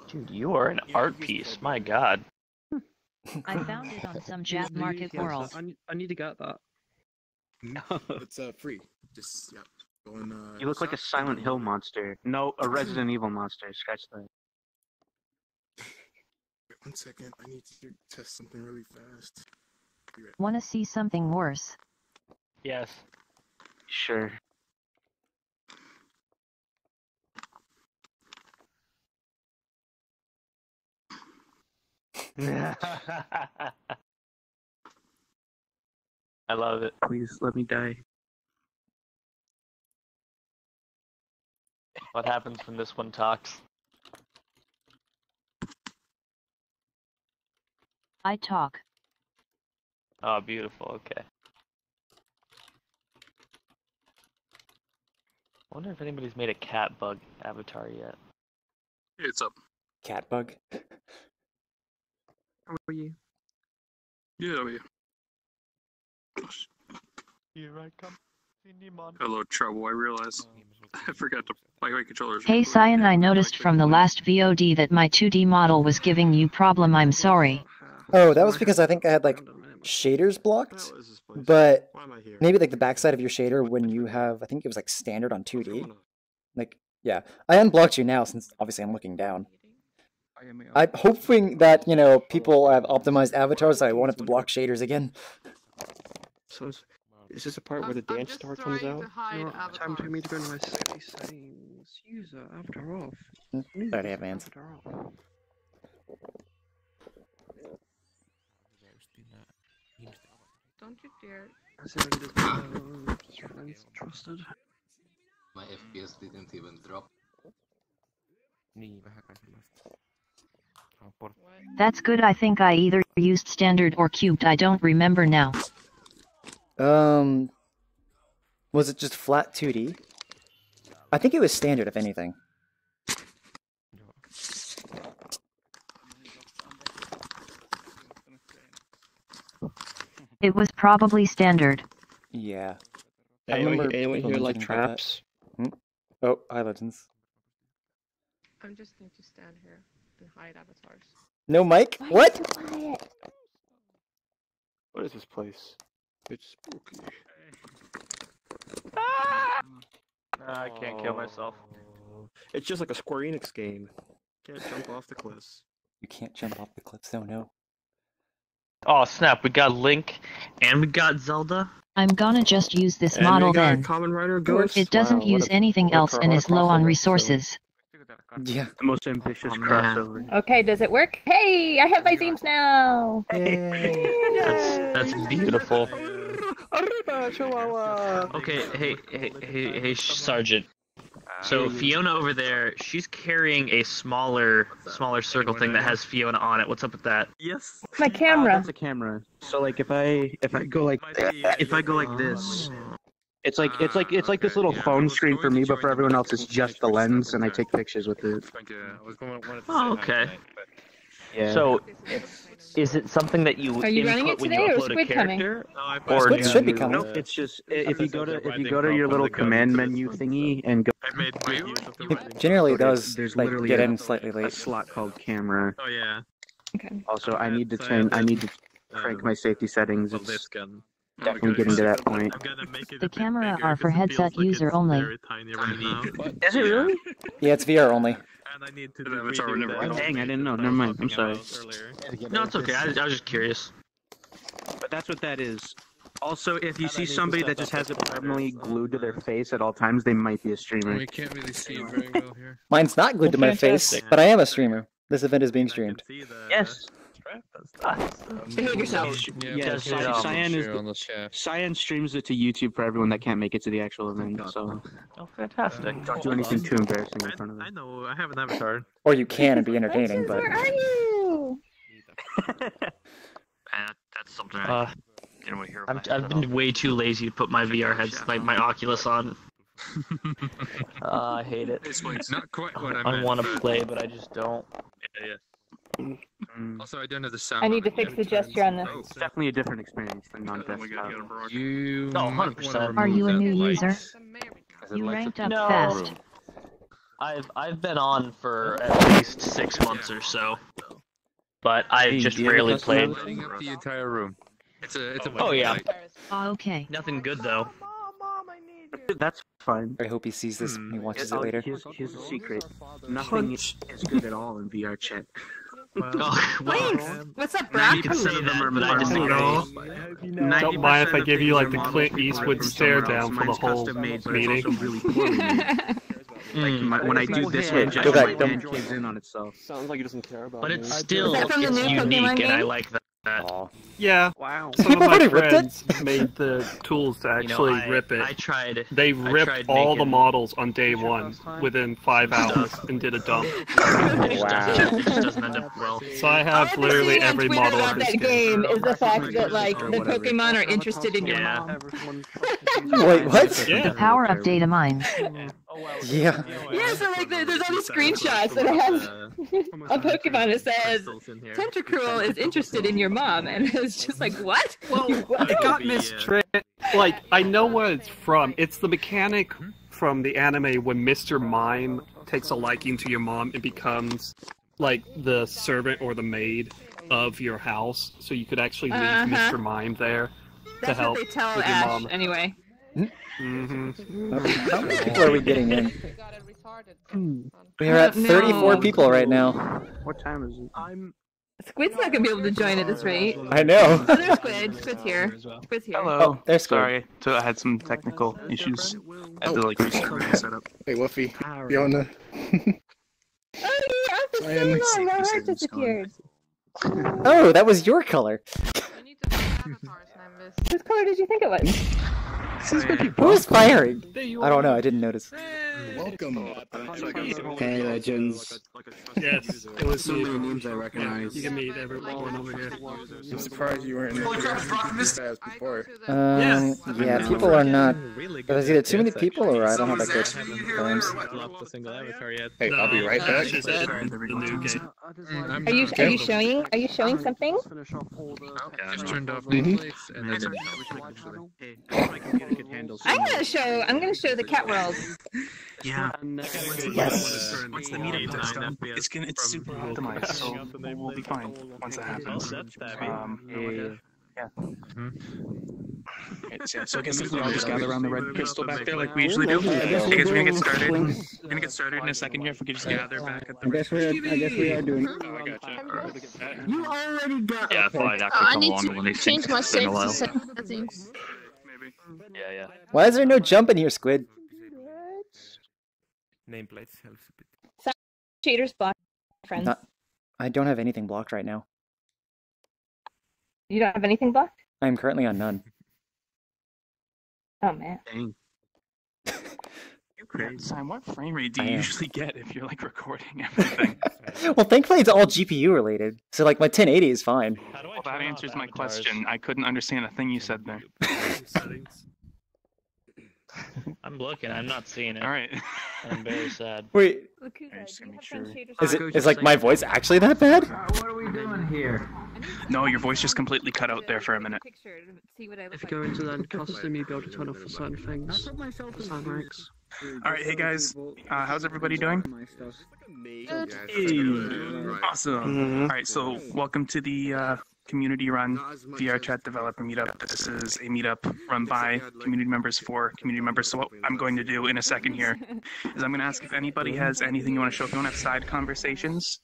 Dude, you are an art piece. My God. I found it on some Jap Market World. I need to get that. It's free. Just go and, You look like a Silent Hill monster. No, a Resident Evil monster. Scratch that. Wait 1 second. I need to test something really fast. Wanna see something worse? Yes. Sure. I love it. Please let me die. What happens when this one talks? I talk. Oh, beautiful. Okay. I wonder if anybody's made a cat bug avatar yet. Hey, what's up? Cat bug. How are you? Yeah, how are you? Here I come. Hello, trouble. I realized I forgot to play my controllers. Hey Cyan, I noticed from the last VOD that my 2D model was giving you problem. I'm sorry. Oh, that was because I think I had like shaders blocked, but maybe like the backside of your shader when you have, I think it was like standard on 2D. Like, yeah, I unblocked you now since obviously I'm looking down. I'm hoping that, you know, people have optimized avatars so I won't have to block shaders again. So is this a part where the dance star comes out? Time for me to go to my safety settings. User after off. Already have hands. Don't you dare. Trusted. My FPS didn't even drop. That's good. I think I either used standard or cubed. I don't remember now. Was it just flat 2D? I think it was standard, if anything. It was probably standard. Yeah. I remember anyone here like traps? Oh, hi, Legends. I just need to stand here and hide avatars. No mic? What? What is this place? It's spooky. I can't kill myself. It's just like a Square Enix game. Can't jump off the cliffs. You can't jump off the cliffs, oh no. Oh snap, we got Link and we got Zelda. I'm gonna just use this And model we got then. Kamen Rider Ghost. It doesn't use anything else and is low on resources. Yeah. The most ambitious crossover. Okay, does it work? Hey, I have my themes now! That's beautiful. Arriba, Chihuahua! Okay, hey, Sergeant. So Fiona over there, she's carrying a smaller circle thing that has Fiona on it. What's up with that? Yes. My camera. That's a camera. So like if I go like this, it's like this little phone screen for me, but for everyone else it's just the lens, and I take pictures with it. Oh, okay. Yeah. So, is it something that you Are you running it input when today, you or upload a Squid coming? character? Or Squid should be coming. Nope, it's just if you go to your little command menu thingy and go. It generally does There's like literally get a- in slightly a late. slot called camera. Oh yeah. Okay. Also, I need to crank my safety settings. On this It's gun. definitely getting to that point. I'm gonna make it The a bit camera bigger are for 'cause it headset feels like user it's only. very tiny right now. Is it really? Yeah, it's VR only. And I need to Yeah, do it's already redo never that. Dang, I didn't know. Never mind. I'm sorry. No, it's okay. I was just curious. But that's what that is. Also, if you see somebody that just has it permanently glued to their face at all times, they might be a streamer. We can't really see it very well here. Mine's not glued to my face, fantastic. but I am a streamer. This event is being I can streamed. see the Yes. strap. Behave yourself. Yeah, Cyan is on the shaft. Cyan streams it to YouTube for everyone that can't make it to the actual event. So Oh, fantastic. don't do anything too embarrassing in front of I them. know. I have an avatar. Or you can and be entertaining, but Where are you? That's something I didn't want to hear about. I've been way too lazy to put my VR heads, my Oculus on. I hate it. It's not quite what I I meant. want to but- play, but I just don't. Yeah. Mm, Also, I don't have the sound. I need to on it fix the yet. gesture on this. Oh, It's definitely a different experience than Oh my god, non-desktop. you got a broad. You No, might 100%. wanna Are you a remove new that light. user? As it You lights ranked up up No. fast. I've been on for at least 6 months or so, but I've just rarely played. Lighting up the entire room. It's a Oh yeah. Okay. Nothing good though. That's fine. I hope he sees this when he watches it later. Here's a secret. Nothing is good at all in VRChat. What's up, Brock? 90% of them are Hello. Don't mind if I give you like the Clint Eastwood stare down for the whole meeting. When I do this one, Go back, it kids in on itself. Sounds like he doesn't care about But me. it's still Is that from the new Pokemon unique, and I game? like that. Yeah. Wow. Some of my Somebody ripped it? friends made the tools to actually rip it. I tried. They ripped all the making- models on day one within 5 hours and did a dump. It just doesn't end up well. So I have literally every model of about this that game is the fact that like the Pokemon are interested in your Yeah. mom. Wait, what? Yeah. Power up data mine. Yeah. Yeah, so like there's all these screenshots that has a Pokemon that says Tentacruel is interested in your mom, and it's just like what? Well, it got mistranslatted. Like, I know where it's from. It's the mechanic from the anime when Mr. Mime takes a liking to your mom and becomes, like, the servant or the maid of your house. So you could actually leave Mr. Mime there to That's help what they tell with your Ash mom. anyway. How many people are we getting in? We are I at don't 34 know. people right now. What time is it? Squid's not gonna be able to join at this rate. I know. Oh, there's Squid. Squid's here. Squid's here. Oh, there's Squid. Sorry, so I had some technical issues. I had to like restart my setup. Hey, Woofy. Fiona. Oh, yeah, Cyan. my heart disappeared. Oh, that was your color. Whose color did you think it was? Who's firing? I don't know. I didn't notice. Welcome. Hey, legends. Yes, it was So me. many names I recognize. You can meet everyone over here. I'm surprised you weren't in the before. Yeah, people are not. There's either too many people or I don't have that good frames. Hey, I'll be right back. Are you showing something? Just turned off Mhm. lights and then I'm gonna show the cat world. Yeah. Yes. Once the meetup is done, it's super optimized, so we'll be fine once that happens. Yeah. So I guess if we all just gather around the red crystal back there like we usually do. I guess we're gonna get started. We're gonna get started in a second here. If we could just gather back at the. I guess we are doing. Oh, I gotcha. You already got. Yeah, I thought I'd actually I come need along when to these change things my it's been a while. settings. Maybe. Yeah. Why is there no jump in here, Squid? Nameplates helps a bit. Shaders block, friends. Not, I don't have anything blocked right now. You don't have anything blocked? I'm currently on none. Oh man. Dang. Simon, what frame rate do I you am. usually get if you're like recording everything? Well, thankfully it's all GPU related, so like my 1080 is fine. Well, that answers my question. I couldn't understand a thing you said there. I'm looking. I'm not seeing it. All right. I'm very sad. Wait, Look who's Just gonna make sure. is like my voice actually that bad? What are we doing here? No, your voice just completely cut out there for a minute. If you go into that custom, you'll be able to turn off for certain things. For sound ranks. All right, hey guys, how's everybody doing? Awesome. All right, so welcome to the community-run VRChat developer meetup. This is a meetup run by community members for community members. So what I'm going to do in a second here is I'm going to ask if anybody has anything you want to show. If you want to have side conversations,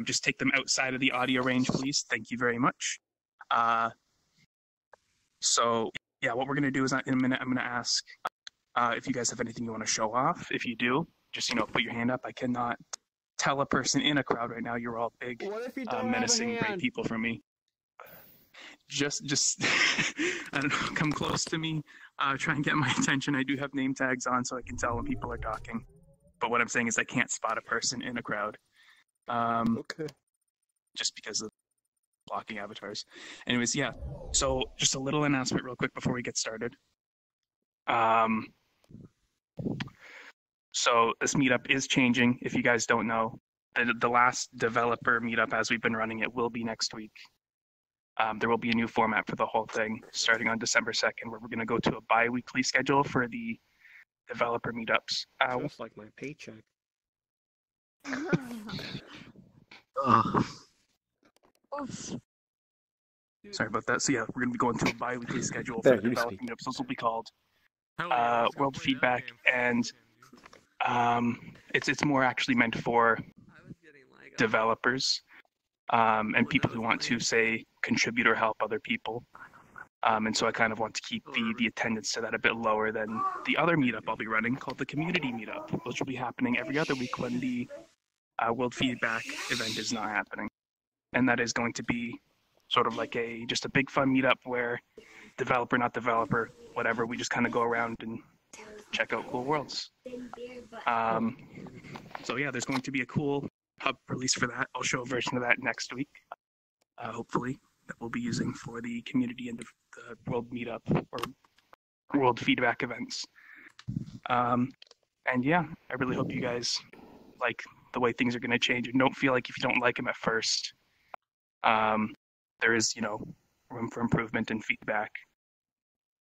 just take them outside of the audio range, please. Thank you very much. So yeah, what we're going to do is in a minute I'm going to ask if you guys have anything you want to show off. If you do, just put your hand up. I cannot tell a person in a crowd right now. You're all big, menacing, great people for me. Just I don't know, come close to me, try and get my attention. I do have name tags on so I can tell when people are talking. But what I'm saying is I can't spot a person in a crowd. Okay. Just because of blocking avatars. Anyways, yeah. So just a little announcement real quick before we get started. So this meetup is changing, if you guys don't know. The last developer meetup as we've been running it will be next week. There will be a new format for the whole thing starting on December 2nd, where we're going to go to a bi-weekly schedule for the developer meetups. Just like my paycheck. Ugh. Sorry about that. So yeah, we're gonna be going to a bi-weekly schedule for There, the you developing speak. episodes. Will be called World Feedback, and it's more actually meant for developers and people who want to say contribute or help other people. And so I kind of want to keep the attendance to that a bit lower than the other meetup I'll be running called the Community Meetup, which will be happening every other week when the World Feedback event is not happening. And that is going to be sort of like just a big fun meetup where developer, not developer, whatever, we just kind of go around and check out cool worlds. So yeah, there's going to be a cool hub release for that. I'll show a version of that next week, hopefully, that we'll be using for the community and the World Meetup or World Feedback events. And yeah, I really hope you guys like the way things are going to change and don't feel like if you don't like them at first, there is, room for improvement and feedback.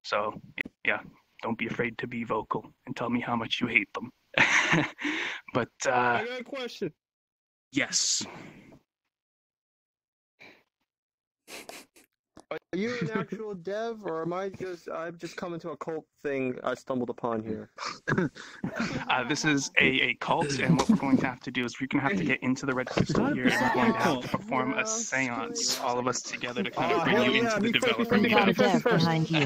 So yeah, don't be afraid to be vocal and tell me how much you hate them. But I got a question. Yes. Are you an actual dev, or I'm just coming to a cult thing I stumbled upon here? This is a cult, and what we're going to have to do is we're going to have to get into the red crystal here, and we're going to have to perform a seance, all of us together, to kind of bring you into the developer We got a meetup. dev behind you.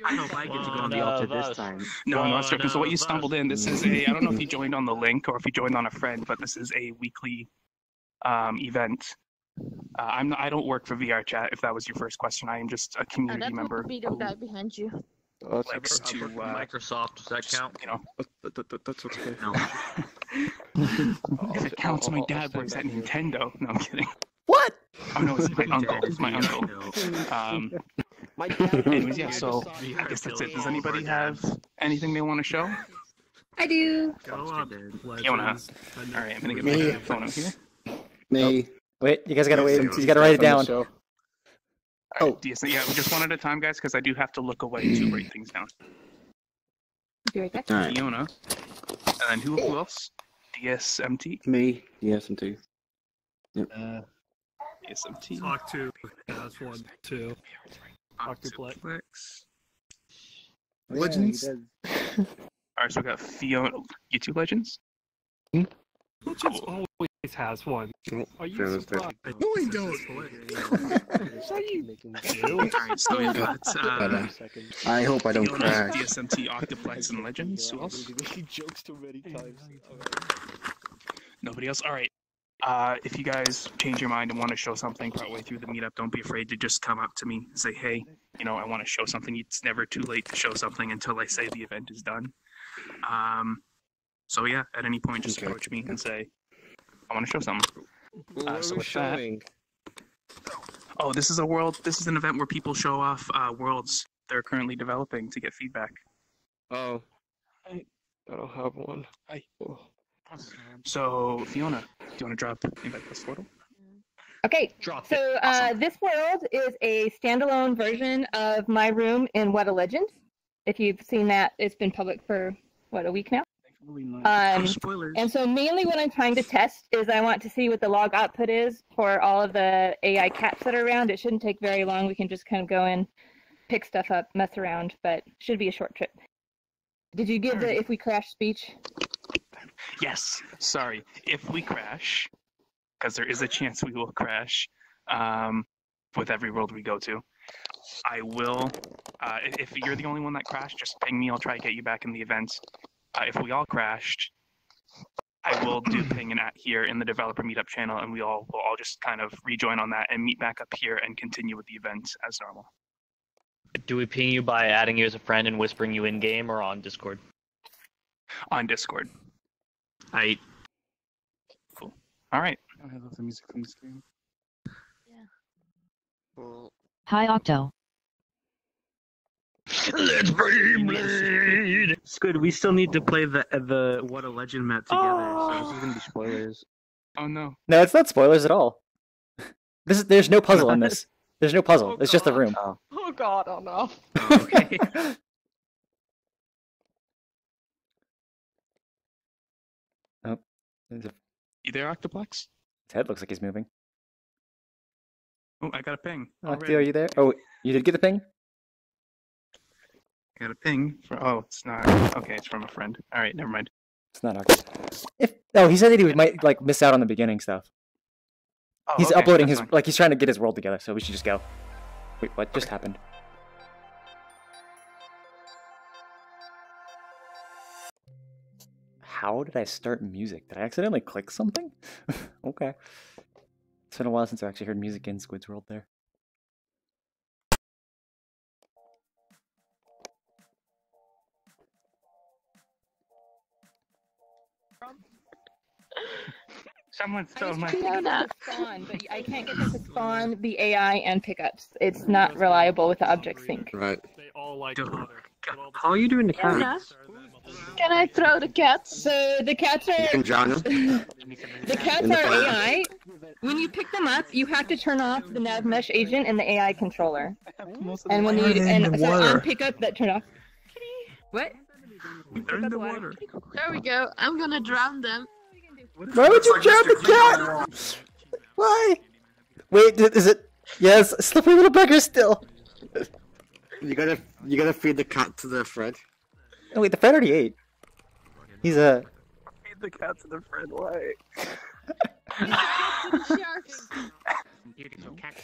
I hope I get to go on the altar this time. No, I'm not joking. So what you stumbled in, this is I don't know if you joined on the link or if you joined on a friend, but this is a weekly event. I don't work for VRChat, if that was your first question. I am just a community member who That behind you. likes to Microsoft, does that count? That's okay. No. If it counts, my dad works at Nintendo. No, I'm kidding. What? Oh no, it's my uncle. It's my uncle. Anyways, yeah. So I guess that's it. Does anybody have anything they want to show? I do. Go up, Fiona. All right, I'm gonna get my phone up here. Me. Wait, you guys gotta wait. You gotta write it down. All right, yeah, just one at a time, guys, because I do have to look away to write things down. Be right back. All right. Fiona, and then who else? DSMT. Me. DSMT. Yep. DSMT. Talk to. That's one, two. Octoplex. Legends. All right, so we got Fiona. YouTube Legends. Legends always has one. Are you surprised? No, I don't. So you do. Alright, so we got I hope I don't Fiona, crash. DSMT, Octoplex, and Legends. Who else? He jokes too many times. Nobody else? Alright. If you guys change your mind and want to show something partway through the meetup, don't be afraid to just come up to me and say, hey, I want to show something. It's never too late to show something until I say the event is done. So yeah, at any point, just approach me and say, I want to show something. So with that, this is an event where people show off worlds they're currently developing to get feedback. Oh. I don't have one. So Fiona, do you want to drop invite plus portal? Okay, Drop so it. Awesome. this world is a standalone version of my room in What a Legend. If you've seen that, it's been public for, a week now? Spoilers. And so mainly what I'm trying to test is I want to see what the log output is for all of the AI cats that are around. It shouldn't take very long. We can just kind of go in, pick stuff up, mess around, but should be a short trip. Did you give the if we crash speech? Yes. Sorry. If we crash, because there is a chance we will crash with every world we go to, I will, if you're the only one that crashed, just ping me. I'll try to get you back in the event. If we all crashed, I will do ping and at here in the developer meetup channel, and we'll all just kind of rejoin on that and meet back up here and continue with the event as normal. Do we ping you by adding you as a friend and whispering you in game or on Discord? On Discord. Cool. All right. I love the music from this game. Well, Hi Octo. Let's Blade! It's good. We still need to play the What a Legend map together, so this is gonna be spoilers. Oh no. No, it's not spoilers at all. There's no puzzle in this. There's no puzzle. It's just a room. Oh god, oh no. Okay. His You there, Octoplex? head looks like he's moving. Oh, I got a ping. Oh, Theo, are you there? Oh, you did get the ping? I got a ping. Oh, it's not. Okay, it's from a friend. All right, never mind. It's not awkward. He said that he might like miss out on the beginning stuff. Oh, He's okay, uploading that's his fine. he's trying to get his world together, so we should just go. Wait, what just happened? How did I start music? Did I accidentally click something? Okay. It's been a while since I actually heard music in Squid's World there. Someone stole my Spawn, but I can't get them to spawn the AI and pickups. It's not reliable with the object sync. Right. They all like water. How are you doing the cat? Can I throw the cats? So the cats are. You can drown them. The cats are AI. When you pick them up, you have to turn off the nav mesh agent and the AI controller. And when you so on pickup, that turn off. What? They're in the water. There we go. I'm gonna drown them. Why would you drown the cat? Why? Wait, is it? Yes, slippery little bugger still. You gotta feed the cat to the Fred. Oh wait, the Fred already ate. He's a. Feed the cat to the Fred. Why? Beautiful cats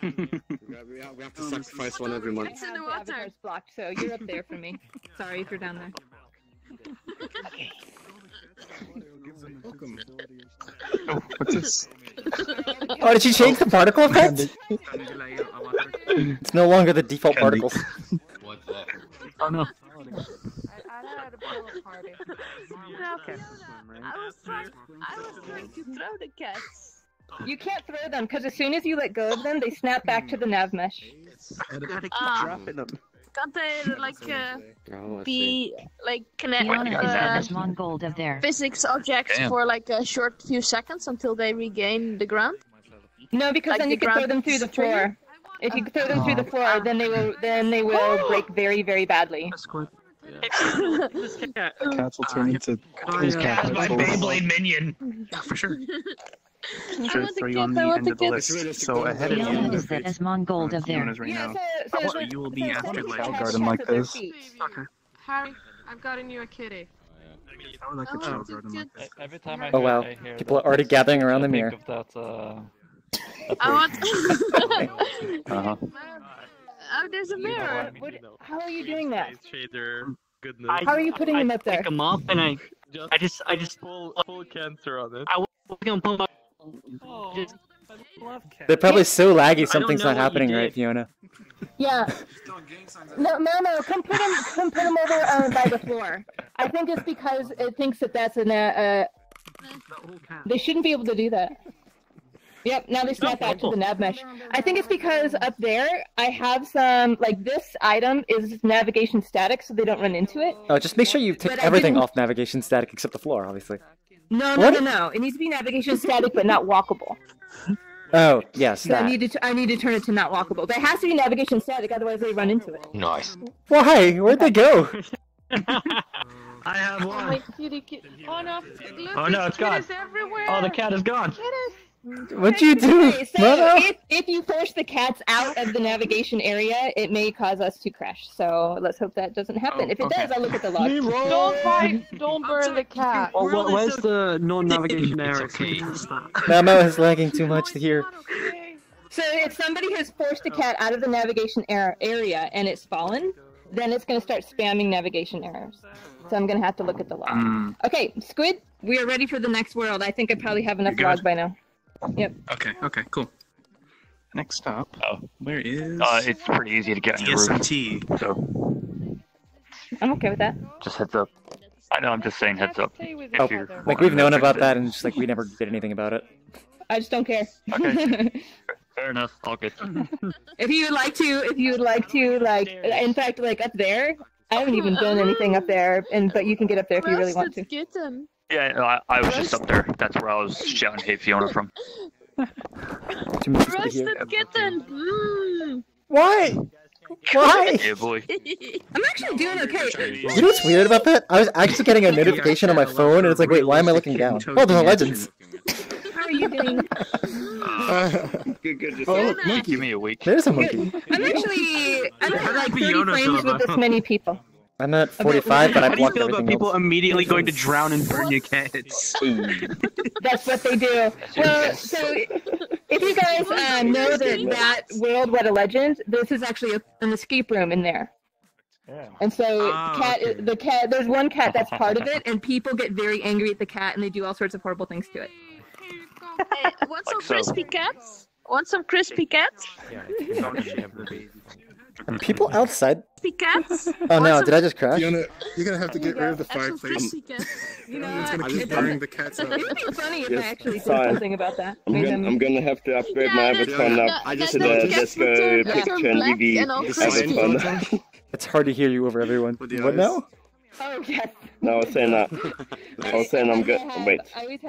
here. We have to sacrifice one every month. It's in the water. Avatar's blocked, so you're up there for me. Sorry if you're down there. Oh, what's this? Oh, did she change the particle effect? It's no longer the default particles. What's that? Oh no. I had a pillow party. I was trying to throw the cats. You can't throw them because as soon as you let go of them, they snap back to the nav mesh. Gotta keep dropping them. Can't they be connect Fiona is as Mongold of there. physics objects for like a short few seconds until they regain the ground? No, because then you can throw them through the floor. If you throw them through the floor, then they will break very, very badly. Cats will turn into these cats. My Beyblade minion. Yeah, for sure. I Sure, want throw the you on kids, I the want end the of the kids. list. So ahead of you. Fiona is that as Mongold of there. Fiona's right now. So You will be after the Child cats Garden have like to their this. feet. Okay. Harry, I've gotten you a kitty. I would like a child garden like this. Every time I Oh wow, people are already gathering around the mirror. I want. Uh-huh. Oh, there's a mirror. How are you doing that? Shader, goodness. How are you putting them up there? Pick them up and I just full cancer on it. I can pull just. They're probably so laggy, something's not happening right, Fiona. Yeah. No. Come put them over by the floor. I think it's because it thinks that that's an They shouldn't be able to do that. Yep. Now they snap back to the nav mesh. I think it's because up there I have some this item is navigation static, so they don't run into it. Oh, just make sure you take everything off navigation static except the floor, obviously. No. It needs to be navigation static, but not walkable. Oh, yes, So that. I need to turn it to not walkable. But it has to be navigation static, otherwise they run into it. Nice. Why? Where'd they go? I have Oh, one. my kitty. Oh no! Look, Oh no, it's gone. kitties everywhere. Oh, the cat is gone. What'd you do? Okay, so if you force the cats out of the navigation area, it may cause us to crash. So let's hope that doesn't happen. If it does, I'll look at the log. Don't burn the cat. Oh, where's the non-navigation area? Mamo is lagging too much to hear. So if somebody has forced a cat out of the navigation area and it's fallen, then it's going to start spamming navigation errors. So I'm going to have to look at the log. Okay, Squid, we are ready for the next world. I think I probably have enough log by now. Yep. Okay, cool. Next up, where is... it's pretty easy to get on your roof. DSMT. So, I'm okay with that. just heads up. I know, I'm just saying heads up. Oh, like we've known about that and just we never did anything about it. I just don't care. Okay. Fair enough, all good. If you would like to, in fact, up there, I haven't even done anything up there, but you can get up there if you really want to. Kitten. Yeah, no, I was just up there. That's where I was shouting "Hey Fiona" from. Roasted kitten. Why? Why? Yeah, boy. I'm actually doing okay. You know what's weird about that? I was actually getting a notification on my phone, and it's like, wait, why am I looking down? Oh, there's legends. How are you doing? Good. Oh, Give me a week. There's a monkey. I'm at like 30 frames with this many people. I'm at 45, but I How do you blocked feel about everything people else. immediately going to drown and burn your cats? That's what they do. Well, so if you guys know that world, What a Legend, this is actually an escape room in there. And so the cat, there's one cat that's part of it, and people get very angry at the cat, and they do all sorts of horrible things to it. Hey, want some crispy cats? Want some crispy cats? Are people outside? Crispy cats? Oh no, did I just crash? You're gonna have to get rid of the fireplace. You know, It's gonna keep burning the cats out. It would be funny if I actually did Fine. something about that. I'm gonna have to upgrade my avatar now to the Let's Go picture and EV avatar. It's hard to hear you over everyone. What now? Oh, yes. No, I was saying that. I was saying I'm good. Wait,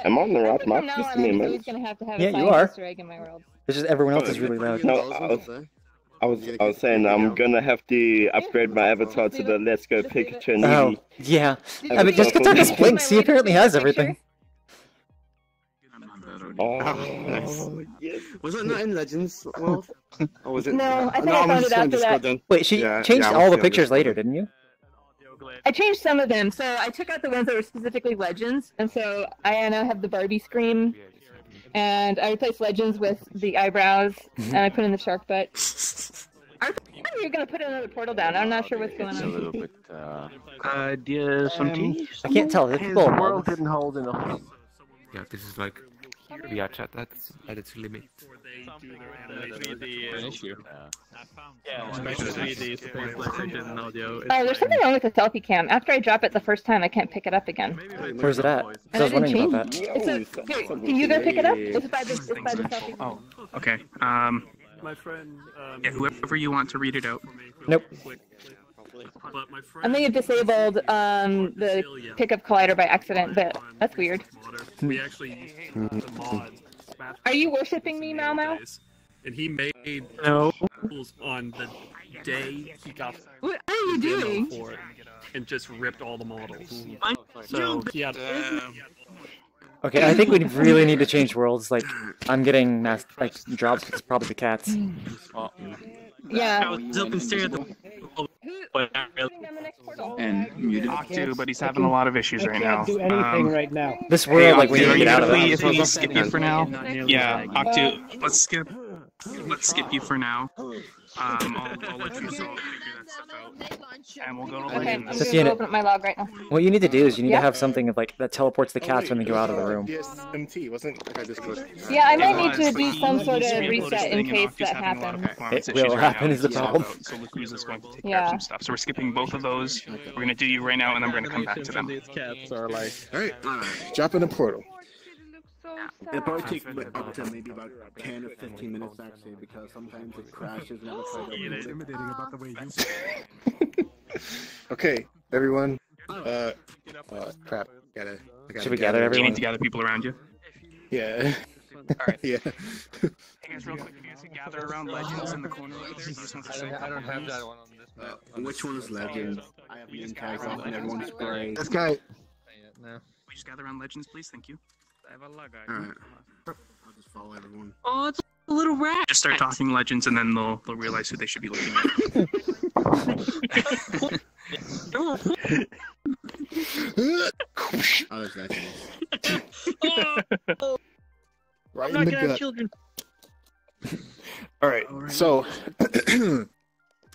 am I on the right map? Now Just on, me a I'm minute. always going to have Yeah, a you science are. Easter egg in my world. It's just everyone else is really loud. No, I was saying I'm gonna have to upgrade my avatar to the Let's Go picture and Oh, EV. yeah. I mean, just go talk to Splink. He apparently has everything. Oh, yes. Was it not in Legends World? Or was it? No, I think I found it after that. Wait, she changed all the pictures later, didn't you? I changed some of them, so I took out the ones that were specifically Legends, and so I now have the Barbie scream, and I replaced Legends with the eyebrows, and I put in the shark butt. I thought you were going to put another portal down. I'm not sure what's going on. A little bit. Do you have some tea? I can't tell. It's His full. world didn't hold enough. Yeah, this is like VRChat at its limit. An issue. Oh, there's something wrong with the selfie cam. After I drop it the first time, I can't pick it up again. Where's it at? 'Cause I was And it wondering didn't about that. Here, can you go pick it up? It's by the selfie cam. Oh, okay. My friend. Yeah, whoever you want to read it out. Nope. I may have disabled the pickup collider by accident, but that's weird. We actually used the mod. Are you worshipping me, Mau Mau? And he made rules on the day he got. What are you doing? For it, and just ripped all the models. So he had. Okay, I think we really need to change worlds. Like, I'm getting drops. It's probably the cats. Yeah. I was up and staring at the. And Octu, but he's having a lot of issues right now. Do anything right now. This world, like, we need to Octu, get out of it. if we skip you for now. Yeah, Octu, let's skip you for now. I'll let you sort figure that stuff out. And we'll go to Okay, I'm Legends. just going to open up my log right now. What you need to do is you need Yeah? to have something of, like, that teleports the cats when they go out of the room. DSMT wasn't like I just go. Yeah, I might need to do some sort of reset in case that happens. It will happen is the problem. So Luku's is going to take care Yeah. of some stuff. So we're skipping both of those. We're going to do you right now, and then we're going to come back to them. These cats are like. Alright, drop in the portal. It'll probably take up to maybe about 10 or 15 minutes actually, because sometimes it crashes and it'll try to Intimidating about the way you. Okay, everyone. Crap. I gotta Should we gather You everyone? need to gather people around you. Yeah. Alright. Yeah. Hey guys, real quick, if you guys could gather around Legends in the corner right there. Just want to say I don't have that one on this map. Which one is Legends? I have the entire stuff and everyone's spray. This guy. No. We just gather around Legends, please. Thank you. Alright. I'll just follow everyone. Oh, it's a little rat. Just start talking Legends, and then they'll realize who they should be looking at. Oh, there's Legends. Right I'm in not the gonna have gut. children. Alright, so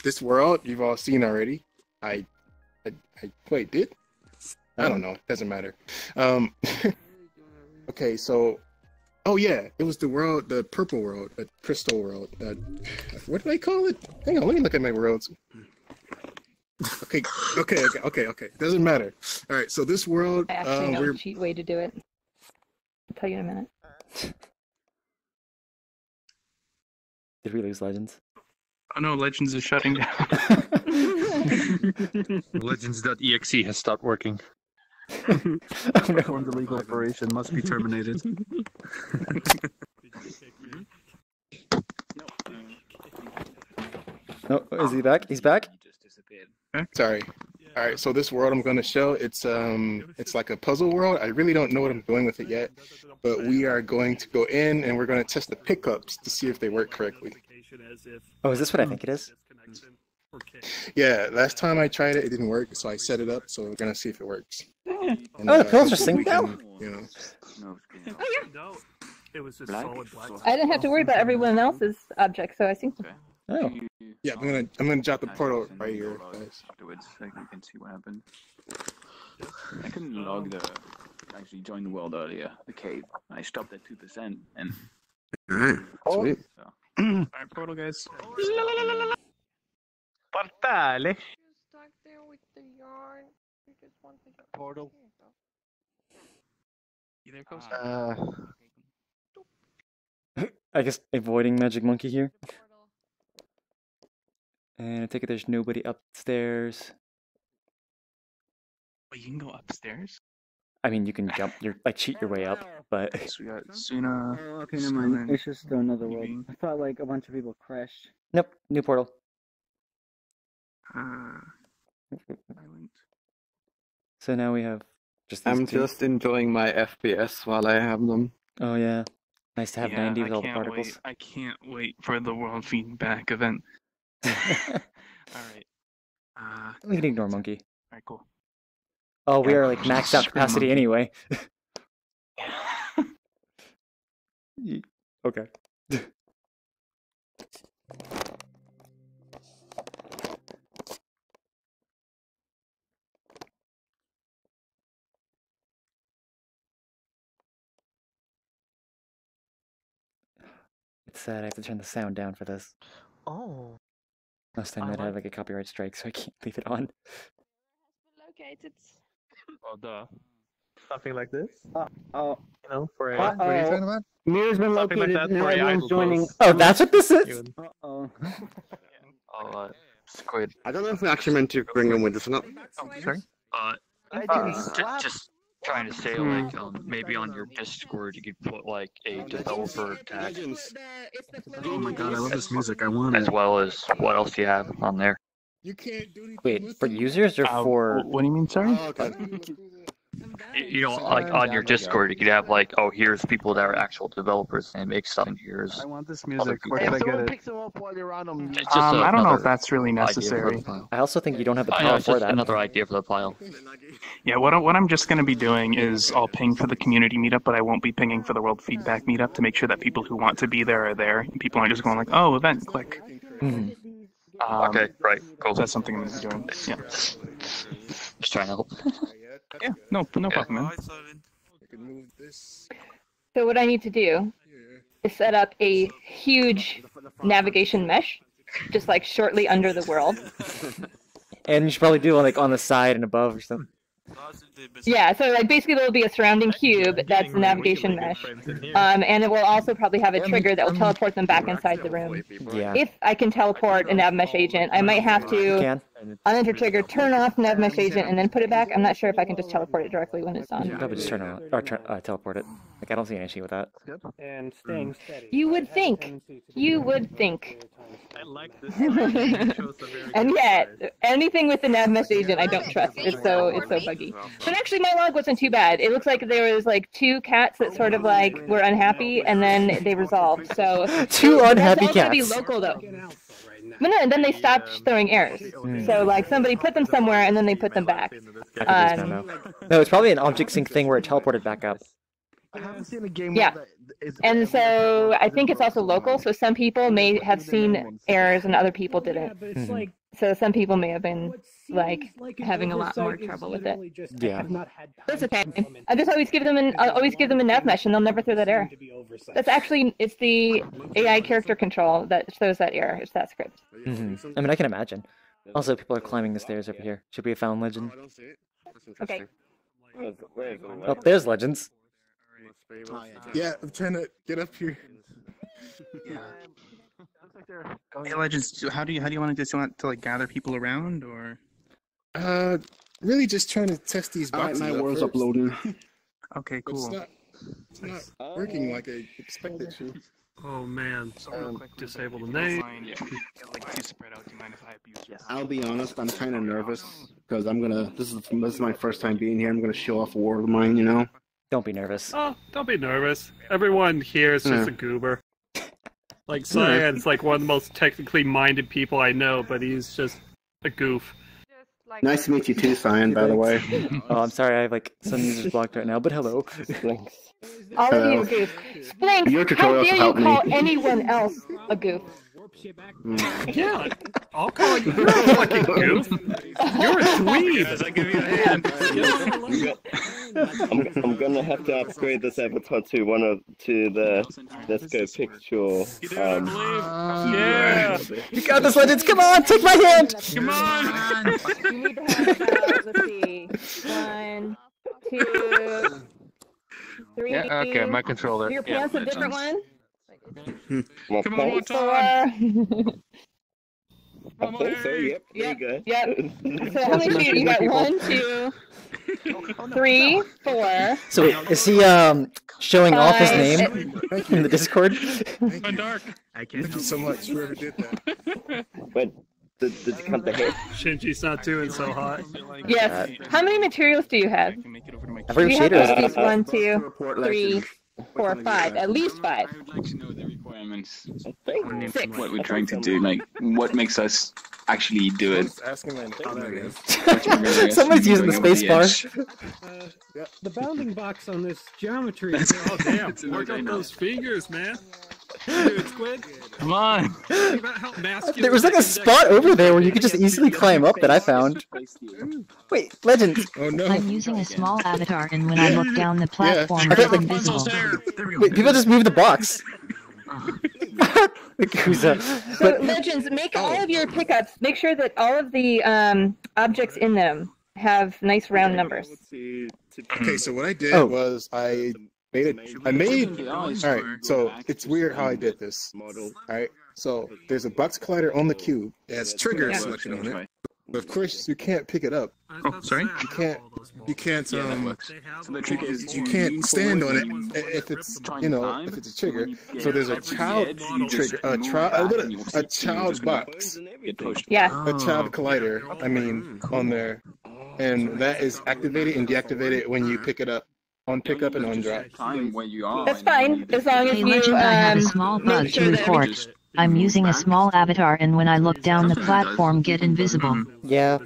this world you've all seen already. I wait, did? I don't know. Doesn't matter. Okay, so yeah, it was the world, the purple world, the crystal world. What did I call it? Hang on, let me look at my worlds. Okay. Doesn't matter. All right, so this world, I actually know we're a cheat way to do it. I'll tell you in a minute. Did we lose Legends? Oh no, Legends is shutting down. Legends.exe has stopped working. Oh, no. Performed illegal operation must be terminated. Oh, is he back? He's back? Sorry. All right, so this world I'm going to show, it's like a puzzle world. I really don't know what I'm doing with it yet, but we are going to go in and we're going to test the pickups to see if they work correctly. Oh, is this what I think it is? Yeah, last time I tried it, it didn't work, so I set it up, so we're going to see if it works. And, Oh, the pills are hopefully we synced now? can, you know. No, it was just Black? solid black. I didn't have to worry about everyone else's objects, so I think. Oh. Yeah, I'm gonna drop the portal right here, guys. Afterwards, so you can see what happened. I couldn't log actually join the world earlier, the cave. I stopped at 2%, and... Alright, sweet. So. Alright, portal, guys. Portale. Portal. You there, Coast? I guess avoiding Magic Monkey here. And I take it there's nobody upstairs. Wait, you can go upstairs? I mean, you can jump, cheat your way up, but... So we got Suna. Oh, okay, never mind. It's just another world. I thought like a bunch of people crashed. Nope, new portal. So now we have just these I'm two. just enjoying my FPS while I have them. Oh yeah, nice to have 90 with all the particles. I can't wait for the world feedback event. Alright. We can ignore Monkey. Alright, cool. Oh, we are like maxed out capacity anyway. Okay. It's sad I have to turn the sound down for this. Oh. Last time I'd have like a copyright strike, so I can't leave it on. Located. Oh, duh. Something like this? Oh. You know, for a... What are you talking about? Mirror's been Something like located, that now for everyone's AI joining. posts. Oh, that's what this is? Uh-oh. Oh, squid. I don't know if we actually meant to bring them with us or not. Oh, sorry? Just trying to say, like, maybe on your Discord you could put, like, a developer tag. Oh my god, I love this music. I want it. As well as what else do you have on there? You can't do anything. Wait, for users or for... What do you mean, sorry? Oh, okay. You know, like on your Discord, you could have like, oh, here's people that are actual developers and make stuff, and here's. I want this music. Where can I get it? Picks them up while you're on them. It's just I don't know if another that's really idea for the necessary. file. I also think you don't have the I know, power it's for just that. another idea for the file. Yeah, what I'm just going to be doing is I'll ping for the community meetup, but I won't be pinging for the world feedback meetup to make sure that people who want to be there are there. And people aren't just going like, oh, event, click. Mhm. Okay, right, cool. So that's something I'm going to be doing. Yeah. Just trying to help. Yeah, no problem, man. So what I need to do is set up a huge navigation mesh, just like shortly under the world. And you should probably do like on the side and above or something. Yeah, so like basically there will be a surrounding cube that's the navigation mesh, and it will also probably have a trigger that will teleport them back inside the room. Yeah. If I can teleport a nav mesh agent, I might have to unenter trigger, turn off nav mesh agent, and then put it back. I'm not sure if I can just teleport it directly when it's on. Probably just turn it on or teleport it. Like I don't see an issue with that. And staying steady. You would think. You would think. I like this. And yet, anything with the nav mesh agent, I don't trust. It's so buggy. But actually, my log wasn't too bad. It looks like there was like 2 cats that sort of like were unhappy, and then they resolved. So 2 unhappy that's cats. Be local though. But no, and then they stopped throwing errors. So like somebody put them somewhere, and then they put them back. No, it's probably an object sync thing where it teleported back up. I haven't seen a game. Yeah. And so I think it's also local, so some people may have seen errors and other people didn't. Mhm. So some people may have been like having a lot more trouble with it. Yeah. That's okay. I just always give them a nav mesh, and they'll never throw that error. That's actually it's the AI character control that throws that error. It's that script. Mm-hmm. I mean, I can imagine. Also, people are climbing the stairs over here. Should we have found legend? Okay. Oh, there's legends. Yeah, I'm trying to get up here. Hey, Legends, how do you want to do? You want to like gather people around, or? Really just trying to test these boxes. My out world's first. uploading. Okay, cool. It's not working like I expected to. Oh man, quick, disable the if you name. don't mind, if we get like too spread out, do you mind if I abuse your I'll be honest, I'm kind of nervous because this is my first time being here. I'm gonna show off a world of mine, you know. Don't be nervous. Oh, don't be nervous. Everyone here is just a goober. Like Cyan's like one of the most technically minded people I know, but he's just a goof. Nice to meet you too, Cyan, by the way. Oh, I'm sorry, I have like some users blocked right now, but hello. All Hello. of you goof. Splink, Your how tutorials dare you help me. call anyone else a goof? Yeah, I'll call you. You're a fucking goof. You're a dweeb. I give you a hand. I'm gonna have to upgrade this avatar to the Let's Go picture. Yeah. You got this, Legends! Come on, take my hand! Come on! You need to have about, let's see, 1, 2, 3. Yeah, okay, my controller. Are your pants a different one? Come on, one 4. I think so, yep. There you go. Yep. So how many feet? You got 1, 2, 3, 4. So wait, is he showing off his name in the Discord? Dark. Thank you so much, whoever did that. But did you cut the hair? Shinji's not doing so hot. Yes. How many materials do you have? Every You have shader at is least 1, 2, 3, 4, 5. At least 5. I would like to know the requirements. I think What we're trying to do, like what makes us actually do it. Asking my name. Someone's using the space bar. The bounding box on this geometry. Oh damn! Work out those fingers, man. Dude, Squid. Come on. There was like a spot over there where you could just easily climb up that I found. Wait, Legend. Oh no. I'm using a small avatar, and when I look down the platform, I it's got, like, invisible. Wait, people just moved the box. Yakuza. So, Legends, make all of your pickups, make sure that all of the objects in them have nice round numbers. Okay, so what I did was I made. Alright, so it's weird how I did this. Alright, so there's a box collider on the cube. It has trigger selection on it. But of course, you can't pick it up. Oh, sorry. You can't. So the trick is you can't stand on it if it's if it's a trigger. So there's a child trigger, a child box, Yeah. a child collider. I mean, on there, and that is activated and deactivated when you pick it up on pickup and on drop. That's fine, as long as Hey you Legend, I have a small make bug sure to that report. I'm using a small avatar, and when I look down the platform, get invisible. Yeah,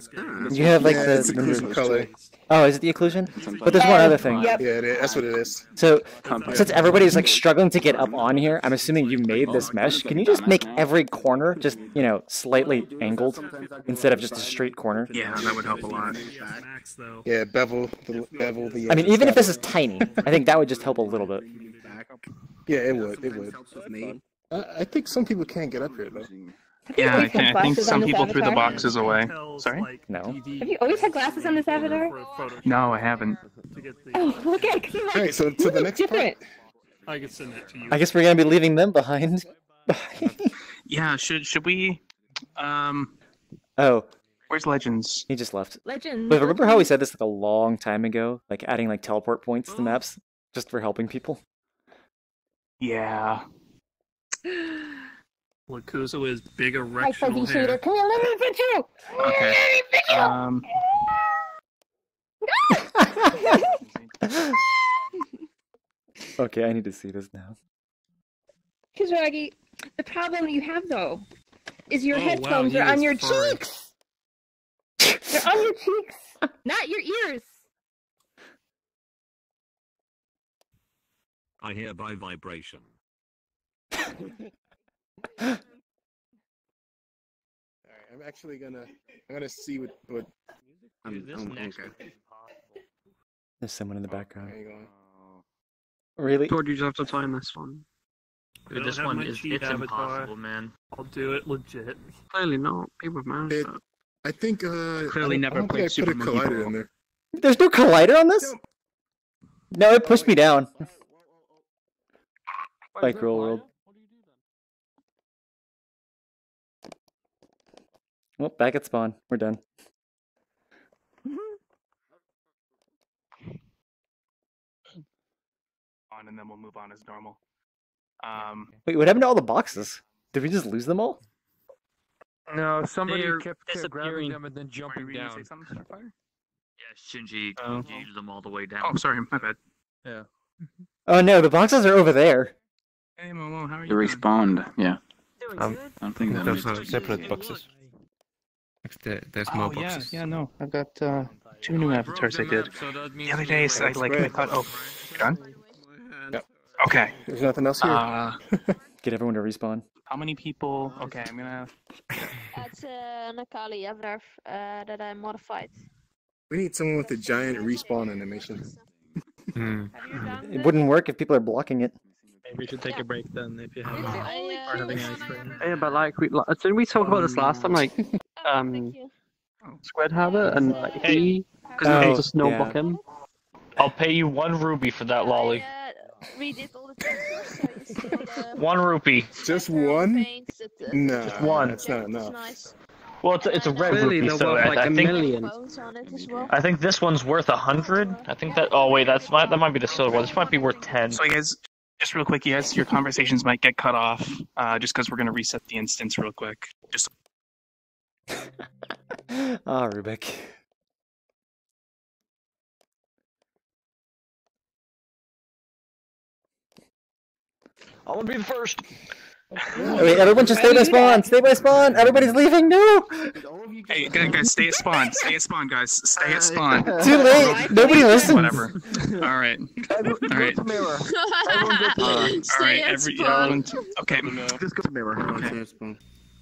you have like it's the occlusion color. Oh, is it the occlusion? But there's one other thing. Yep. Yeah, that's what it is. So, since everybody's like struggling to get up on here, I'm assuming you made this mesh. Can you just make every corner just, slightly angled instead of just a straight corner? Yeah, that would help a lot. Yeah, bevel the. I mean, even if this is tiny, I think that would just help a little bit. Yeah, it would. It would. I think some people can't get up here though. Yeah, I think some people threw the boxes away. Sorry? No. Have you always had glasses on this avatar? No, I haven't. Oh, look at it. Alright, so to the next different. I can send that to you. I guess we're gonna be leaving them behind. Yeah, should we? Oh. Where's Legends? He just left. Legends. But remember how we said this like a long time ago? Like adding like teleport points to maps just for helping people? Yeah. Yakuza is big Hi, erectional fuzzy hair. shooter. Come here, let me fit you. Okay. Okay, I need to see this now. Kizragi, the problem you have though is your Oh, wow, headphones he are on is your furry. cheeks. They're on your cheeks, not your ears. I hereby vibration. Alright, I'm actually gonna see what okay. There's someone in the background. There you go. Really? George, you just have to find this one. I Dude, don't this have one my is cheat it's avatar. impossible, man. I'll do it legit. Clearly not. People have managed It- that. I think Clearly never I don't played think I put a Super Monkey collider Ball. in there. There's no collider on this? No, it pushed me down. Like Real World. Well, back at spawn. We're done. On, and then we'll move on as normal. Wait, what happened to all the boxes? Did we just lose them all? No, somebody They're kept grabbing them and then jumping down. Yeah, Shinji used them all the way down. Oh, sorry, my bad. Yeah. Oh no, the boxes are over there. Hey Momo, how are You you? respawned, yeah. I don't think that those makes are separate boxes. There's more boxes. Yeah, no. I've got 2 new avatars I did. The other day, I thought, oh, you're done? Yep. Okay. There's nothing else here. Get everyone to respawn. How many people? Okay, I'm gonna. That's an Akali avatar that I modified. We need someone with a giant respawn animation. It wouldn't work if people are blocking it. Maybe we should take a break then if you have are having ice cream. Yeah, but like, didn't we talk about this last time? Like, Squid Habit and like, he, because we just no block him. I'll pay you 1 rupee for that lolly. Redid all the textures, so you see all the 1 rupee. Just one? No, Just one. That's not enough. nice. Well, it's a red Clearly rupee, they're so worth like I a think million. Bones on it as well. I think this one's worth 100. I think that. Oh wait, that might be the silver one. This might be worth 10. So you guys, just real quick, you guys, your conversations might get cut off, just because we're gonna reset the instance real quick. Just. Ah, Rubik. I want to be the first. Wait, everyone just stay by spawn! Stay by spawn! Everybody's leaving! No! Hey, guys, stay at spawn. Stay at spawn, guys. Stay at spawn. Too late! Nobody listens! Whatever. Alright. Alright. Alright, everyone. Okay. Just go to mirror. Okay.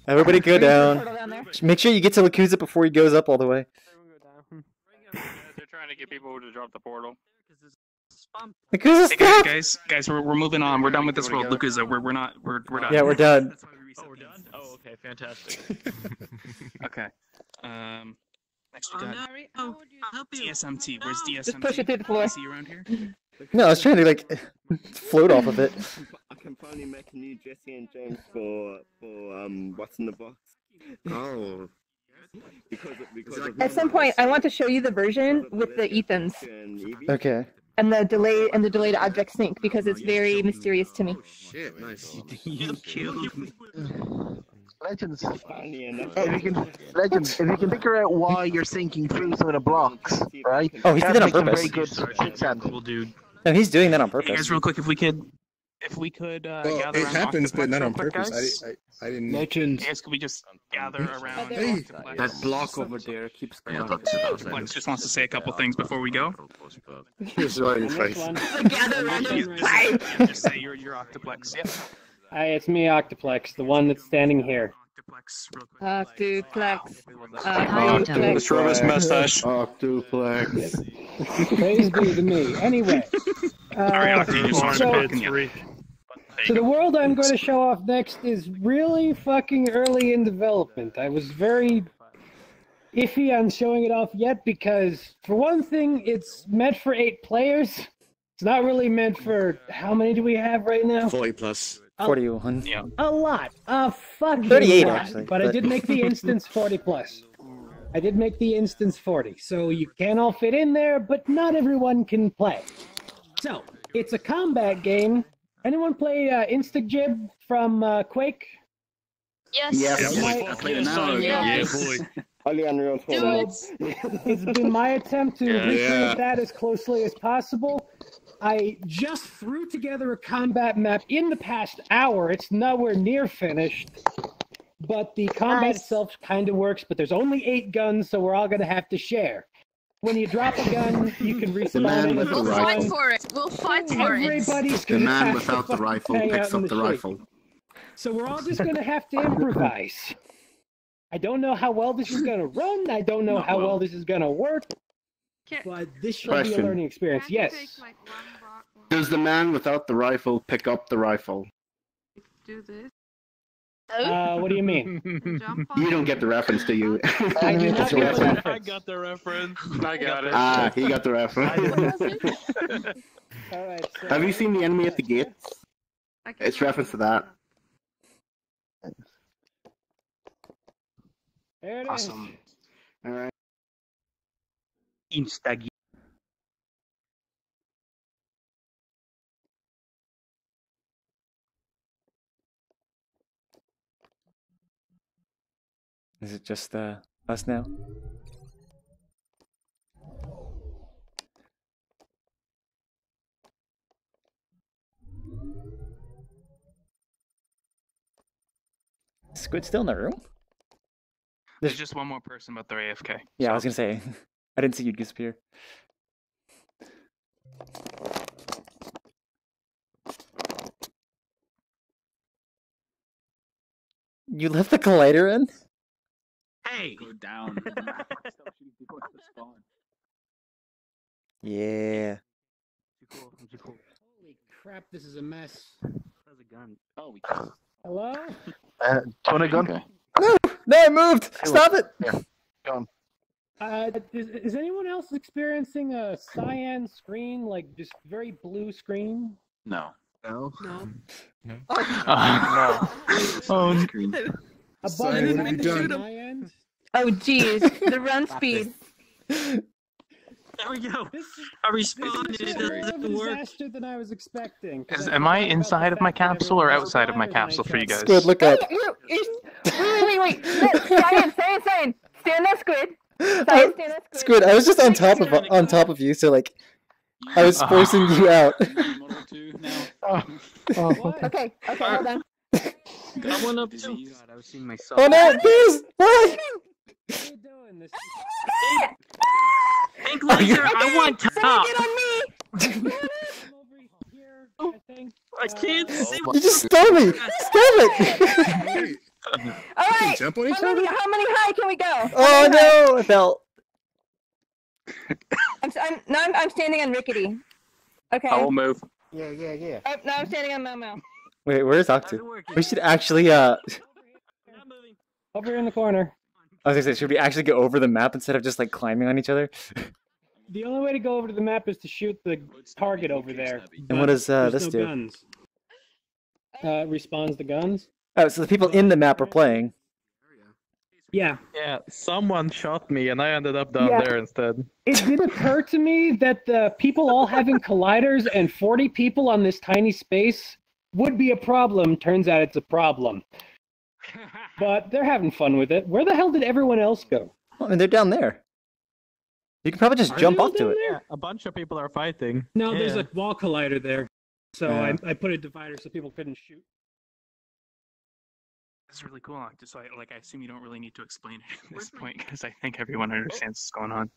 Everybody go down. Make sure you get to Lakuza before he goes up all the way. They're trying to get people to drop the portal. Lakuza, Hey, stop! guys, we're moving on. We're done with this world. Lukuza, we're done. Yeah, we're done. Oh, we're done. Oh, okay, fantastic. Okay. Next we got DSMT. Where's DSMT? Just push it through the floor. See you around here? No, I was trying to like float off of it. I can finally make a new Jesse and James for what's in the box. Oh. At some point, I want to show you the version with the Ethans Okay. and the delayed object sync because it's very mysterious to me. Shit, nice. You killed me. Legends. Legends. If you can figure out why you're sinking through some of the blocks, right? Oh, he did it on purpose. Very good quicksand. Cool dude. No, he's doing that on Hey, purpose. guys, real quick, if we could Well, gather it around happens, but Octoplex not real on quick, purpose. guys. I didn't. Legends. Guys, could we just gather around Hey. Octoplex? That block over there keeps coming. Octoplex just wants to say a couple things before we go. He's right in your face. Just say you're Octoplex. Yep. Hi, it's me, Octoplex, the one that's standing here. Octoplex. Octoplex. Travis mustache. Octoplex. Praise be to me. Anyway. Alright, Octo, you just so, fucking yeah. So the world I'm going to show off next is really fucking early in development. I was very iffy on showing it off yet because, for one thing, it's meant for 8 players. It's not really meant for, how many do we have right now? 40 plus. 41. Yeah. A lot. A fucking 38 lot. actually. But I did make the instance 40 plus. I did make the instance 40. So you can all fit in there, but not everyone can play. So, it's a combat game. Anyone play Instagib from Quake? Yes. Yes. I played an hour ago. Yeah. boy. Only Unreal Do Tournament. it. It's been my attempt to recreate Yeah. that as closely as possible. I just threw together a combat map in the past hour. It's nowhere near finished. But the combat itself kind of works, but there's only 8 guns, so we're all going to have to share. When you drop a gun, you can respawn man it. with the We'll rifle. fight for it. We'll fight for it. Everybody's The going to man have without to the rifle hang picks out in up the shade. rifle. So we're all just going to have to improvise. I don't know how well this is going to run. I don't know how well this is going to work. But this should be a Question. learning experience. Yes. Does the man without the rifle pick up the rifle? Do this. What do you mean? You don't get the reference, do you? I do not get the reference. I got the reference. I got it. Ah, he got the reference. All right, so Have you seen the enemy at the gates? It's reference to that. there it is. Awesome. All right. Instag. Is it just us now? Squid still in the room? There's just one more person, but they're AFK. Yeah, I was gonna say. I didn't see you disappear. You left the collider in? Hey! Go down. Stop shooting people at the spawn. Yeah. Holy crap, this is a mess. How's a gun? Oh, we can. Hello? Tony gun? Okay. No! No, I moved! Stop it! Yeah. Go on. Is anyone else experiencing a cyan screen, like just very blue screen? No. No. No. No. Oh, Above Cyan, what have you done? my end? Oh, geez. The run speed. There we go. I responded. This is It more of a doesn't work. disaster than I was expecting. Am I inside of my capsule or outside of my capsule for you guys? Squid, look up. Wait. Cyan. Stand there, Squid. Cyan, stand there, Squid. Squid, I was just on top of you, so like I was forcing you out. Okay, hold on. I went up too. God, I was seeing myself. Oh no, please! Why? What are you doing? This Pink laser, I want top. Get on me! I can't see. You just stole me! Stop it! All right. Jump on each How many high can we go? Oh no, I fell. I'm standing on Rickety. Okay. I will move. Yeah. Oh, no, I'm standing on Momo. Wait, where's Octu? We should actually Over in the corner. I was gonna say, should we actually go over the map instead of just like climbing on each other? The only way to go over to the map is to shoot the target over there. And what does this do? Guns. Respawns the guns. Oh, so the people in the map are playing. Yeah. Yeah, someone shot me and I ended up down there instead. It did occur to me that the people all having colliders and 40 people on this tiny space would be a problem. Turns out it's a problem. But they're having fun with it. Where the hell did everyone else go? Well, I mean, they're down there. You can probably just jump they all onto down it. there? A bunch of people are fighting. No, Yeah. there's a wall collider there. So Yeah. I put a divider so people couldn't shoot. It's really cool. Just I assume you don't really need to explain it at this point because I think everyone understands what's going on.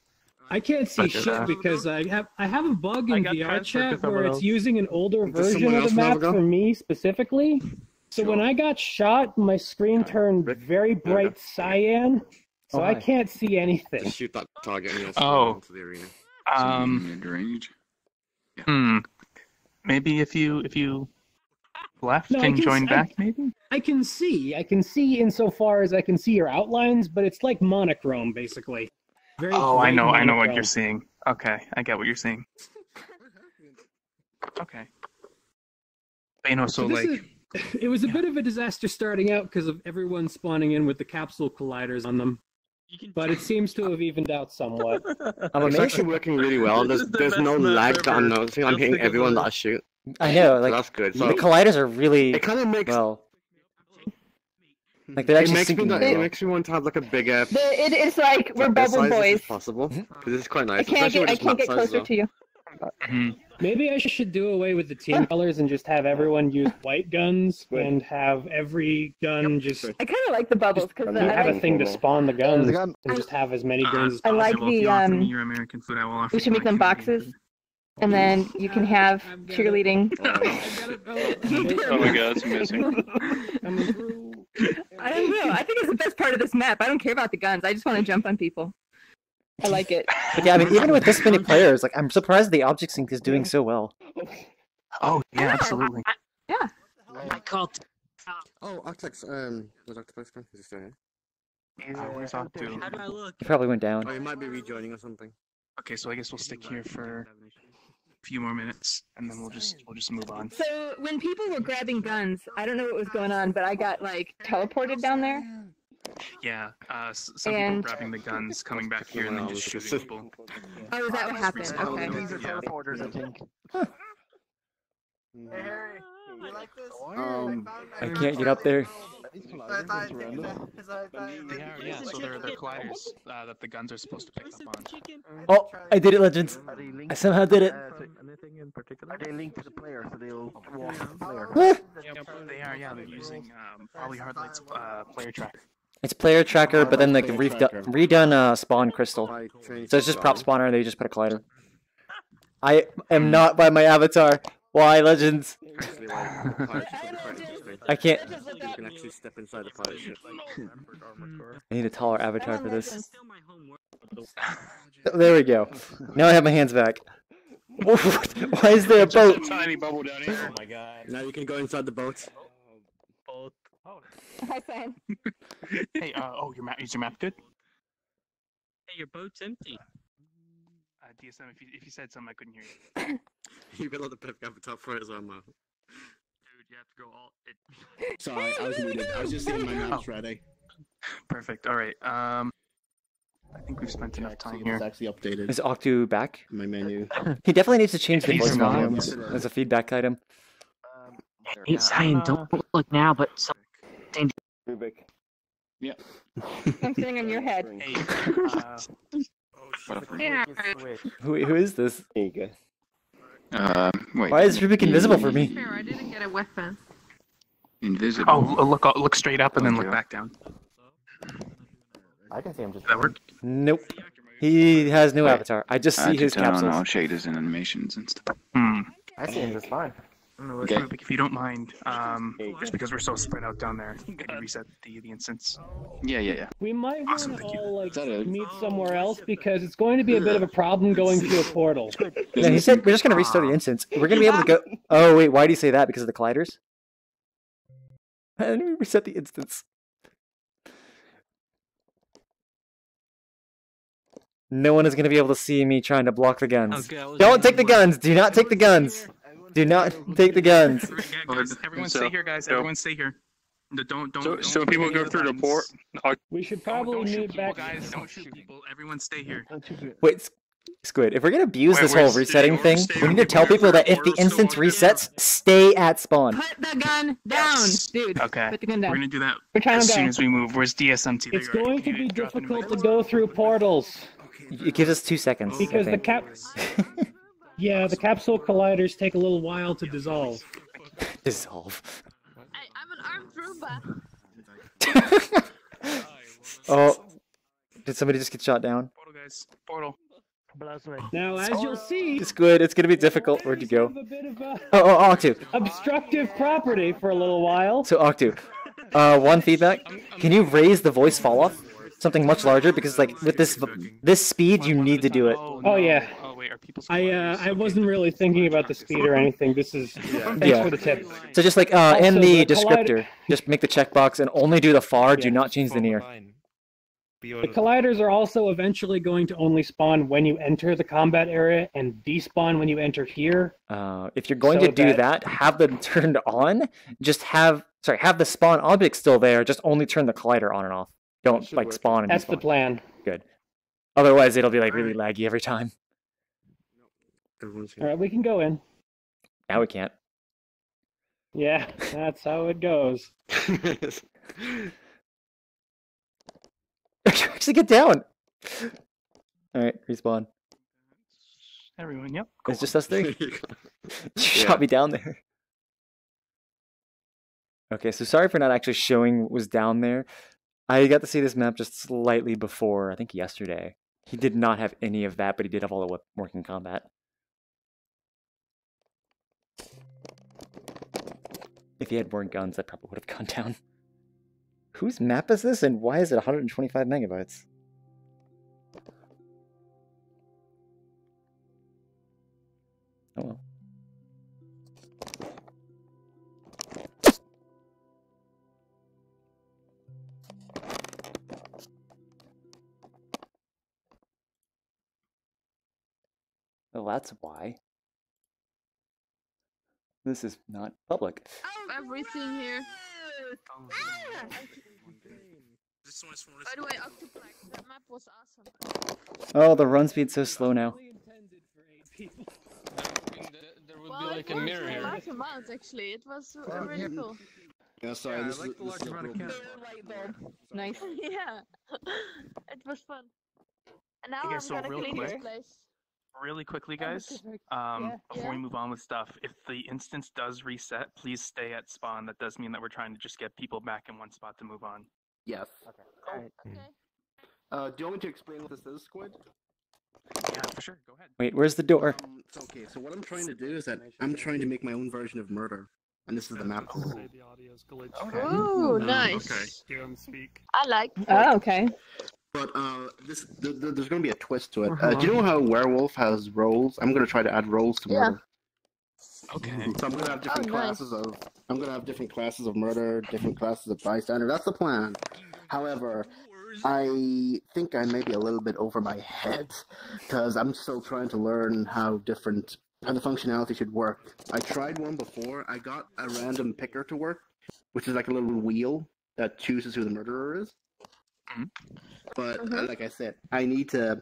I can't see shit because I have a bug in VRChat where it's using an older Does version someone of the else know map the gun? for me specifically. So when I got shot, my screen turned very bright cyan, so I can't see anything. Just shoot that target and you'll Oh. into the arena. Range. Maybe if you left No, I and can join s- back, maybe. I can see insofar as I can see your outlines, but it's like monochrome basically. Very Oh, I bright know what monochrome. you're seeing. Okay, I get what you're seeing. Okay. But, so this like, is- it was a bit of a disaster starting out because of everyone spawning in with the capsule colliders on them. But it seems to have evened out somewhat. It's actually working really well. There's no lag that I'm noticing. I'm hitting everyone that I shoot. I know, like So that's good. the So colliders are really it kind of makes like they're it actually makes me syncing that, well. it makes me want to have like a bigger It's like we're bubble size boys. as possible. This is quite nice. I can't especially with get this map size as closer well. to you. Maybe I should do away with the team colors and just have everyone use white guns and have every gun just I kind of like the bubbles because have a thing to spawn the guns The gun- and just have as many guns as I like possible. the your American food, I will offer we should you make them my boxes, and then you can have cheerleading. Oh my god, it's missing. I don't know. I think it's the best part of this map. I don't care about the guns. I just want to jump on people. I like it. But yeah, I mean, even with this many players, like I'm surprised the object sync is doing so well. Oh yeah, absolutely. Yeah. I called. Oh, Octex, was Octopus gone? Is he still here? Where's Octu? How do I look? He probably went down. Oh, he might be rejoining or something. Okay, so I guess we'll stick here for a few more minutes, and then we'll just move on. So when people were grabbing guns, I don't know what was going on, but I got like teleported down there. Yeah, some people grabbing the guns, coming back here, and then just shooting people. Oh, is that what happened? Okay. These are teleporters, I think. I can't get up there. Yeah, so they're colliders that the guns are supposed to pick up on. Oh, I did it, Legends. I somehow did it. Anything in particular? Are they linked to the player, so they'll walk the player? Yeah, they are. Yeah, they're using probably Hardlight's player tracker. It's player tracker, but then like redone spawn crystal. So it's just prop spawner, and they just put a collider. I am not by my avatar. Why, Legends? I can't. You can actually step inside the pirate ship. I need a taller avatar for this. There we go. Now I have my hands back. Why is there a boat? Just a tiny bubble down here. Oh my god. Now you can go inside the boat. Hi, Sam. Hey, is your map good? Hey, your boat's empty. DSM, if you said something, I couldn't hear you. You better let the perfect avatar for it as well, man. Dude, you have to go all. Sorry, I was muted. I was just seeing my maps ready. Perfect. All right. I think we've spent enough time here. It's actually updated. Is Octu back? My menu. He definitely needs to change the He's voice not. volume as a feedback item. Hey, Cyan, don't look now, but something. Rubik. Yeah. I'm sitting on your head. Hey, Yeah. Who is this? There you go. Wait. Why is Rubik invisible for me? I didn't get a weapon. Invisible. Oh, look straight up and then look back down. I can see him just. That work? Nope. He has no avatar. I just see his turn on all capsules. shaders and animations and stuff. I see him just fine. Okay. Rubik, if you don't mind, just because we're so spread out down there, can you reset the instance? Yeah. We might want Awesome, to thank you. all like that it? meet somewhere else because it's going to be a bit of a problem going through a portal. Yeah, he said we're just gonna restart the instance. We're gonna be able to go. Oh wait, why do you say that? Because of the colliders? How do we reset the instance? No one is gonna be able to see me trying to block the guns. Okay, Don't take the guns. Do not take the guns. Do not take the guns. Guys, everyone stay here, guys. Everyone stay here. Don't. So people go through the port. We should probably Don't shoot move people, back. guys. Don't shoot people. Everyone stay here. Wait, Squid. If we're gonna abuse this whole where's resetting thing, stay? we need to tell people that if the instance resets, stay at spawn. Put the gun down, dude. Okay. Put the gun We're down. gonna do that We're trying as to soon go. as we move. Where's DSMT? There It's you are. going to Can be you drop into difficult to it? go through portals It gives us 2 seconds. because I the think. yeah, the capsule colliders take a little while to dissolve. Dissolve. I'm an armed robot. Oh, did somebody just get shot down? Portal, guys. Portal. Now, as you'll see, Squid, it's gonna be difficult. Where'd you go? have a bit of a Oh, Octu. obstructive property for a little while. So Octu, one feedback. Can you raise the voice fall off? Something much larger, because like with this speed, you need to do it. Oh yeah. Oh wait, are people? I wasn't really thinking about the speed or anything. This is thanks Yeah. for the tip. So just like in Also, the the descriptor, just make the checkbox and only do the far. Do not change the near. The colliders are also eventually going to only spawn when you enter the combat area and despawn when you enter here. If you're going So to do that- that, have them turned on. Just have the spawn object still there. Just only turn the collider on and off. Don't like spawn and That's the despawn. plan. Good. Otherwise, it'll be like really laggy every time. All right, we can go in. Now we can't. Yeah, that's how it goes. Actually, get down. All right, respawn. Everyone, yep. It's just us three. You shot me down there. Okay, so sorry for not actually showing what was down there. I got to see this map just slightly before, I think yesterday. He did not have any of that, but he did have all the working combat. If he had more guns, that probably would have gone down. Whose map is this, and why is it 125 megabytes? Oh well. Well, that's why. This is not public. Everything here. By the way, Octoplex, that map was awesome. Oh, the run speed's so slow now. There would be like a mirror here. Large amounts, actually. It was really cool. Yeah, sorry. Yeah, this I like is, the this large is amount of real- candles. Light bulb. Nice. Yeah, it was fun. And now Okay, I'm so gonna real clean this quick, place. really quickly, guys. Yeah. Before we Yeah. move on with stuff, if the instance does reset, please stay at spawn. That does mean that we're trying to just get people back in one spot to move on. Yes. Okay. Do you want me to explain what this is, Squid? Yeah, for sure. Go ahead. Wait, where's the door? Okay, so what I'm trying to do is that I'm trying to make my own version of murder, and this is the map. Say the audio's glitched. Okay. Ooh, nice. Okay. Hear him speak. I like. Oh, okay. But there's going to be a twist to it. Do you know how werewolf has roles? I'm going to try to add roles to murder. Okay. So I'm going to have different nice. different classes of murder, different classes of bystander. That's the plan. However, I think I may be a little bit over my head because I'm still trying to learn how the functionality should work. I tried one before. I got a random picker to work, which is like a little wheel that chooses who the murderer is. But like I said, I need to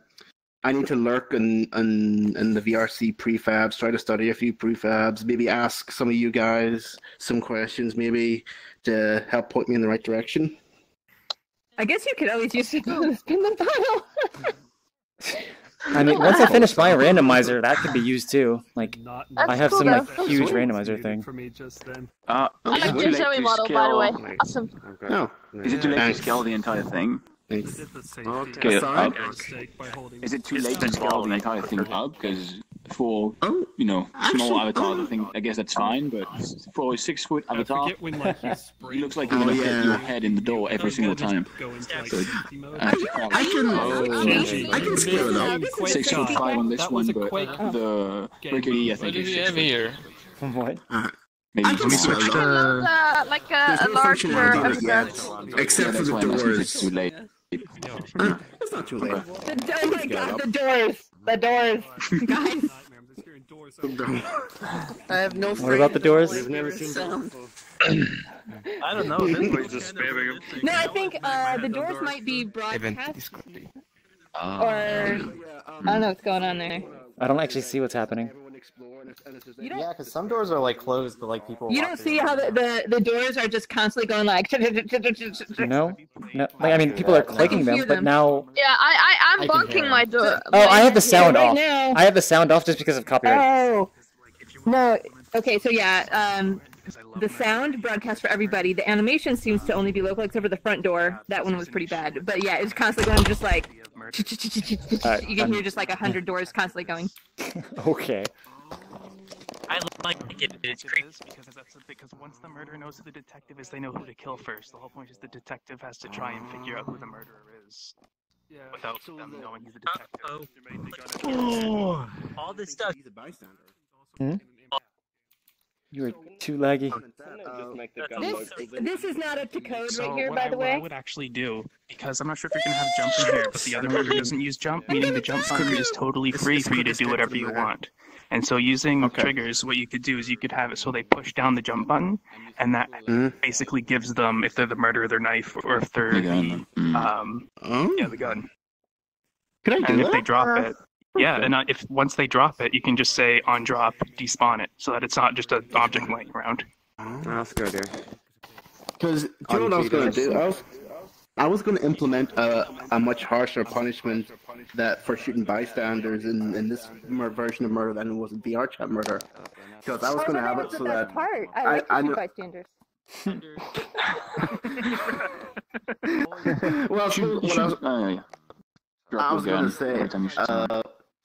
lurk in the VRC prefabs, try to study a few prefabs, maybe ask some of you guys some questions, maybe to help point me in the right direction. I guess you could always use spin the file. I mean, once I finish my randomizer, that could be used too. Like, I have some like cool, huge though. randomizer thing. For me just then. I like your Zoe model, by the way. Awesome. No. Is it too late to scale the entire thing? Okay. Scale up? Is it too late to scale the entire thing up? Because for small avatars, I guess that's fine. But for a 6-foot avatar, it looks like you're gonna hit your head in the door every single time. So, I can scale it up. 6'5" on this one, but the Rickety, I think, is 6 here. What? Maybe I can scale it up. Like There's a no larger functionality yet, avatar. except for the it's doors. too late. It's not too late. Oh my god, the doors! The doors! Guys! I have no. What about the doors? We've never seen I don't know. This just spamming him. No, I think the doors might be broadcast. Or I don't know what's going on there. I don't actually see what's happening. Yeah, because some doors are like closed, but like people. You don't see how the doors are just constantly going like. No, like I mean, people are clicking them, but now. Yeah, I'm bonking my door. Oh, I have the sound right off. now. I have the sound off just because of copyright. Oh no. Okay, so yeah, the sound broadcast for everybody. The animation seems to only be local, except for the front door. That one was pretty bad. But yeah, it's constantly going just like. You can hear just like 100 doors constantly going. Okay. I like it. It's creepy. Because once the murderer knows who the detective is, they know who to kill first. The whole point is the detective has to try and figure out who the murderer is. Without them knowing he's the detective. Oh, all this stuff. Hmm? You are too laggy. This is not up to code So right here, what by I, the what I way. would actually do, because I'm not sure if you're going to have jump in here, but the other murder doesn't use jump, meaning the jump button is totally free for you to do whatever you want. And so using triggers, what you could do is you could have it so they push down the jump button, and that basically gives them, if they're the murderer, their knife, or if they're the gun. Could I do and that? if they drop it, and if once they drop it, you can just say on drop, despawn it, so that it's not just an object laying around. That's good, yeah. Because you know what I was going to do? I was going to implement a much harsher punishment that for shooting bystanders in this version of murder than it was in VRChat murder. Because I was going to have it so that part. I like to shoot bystanders. Well, I was going to say,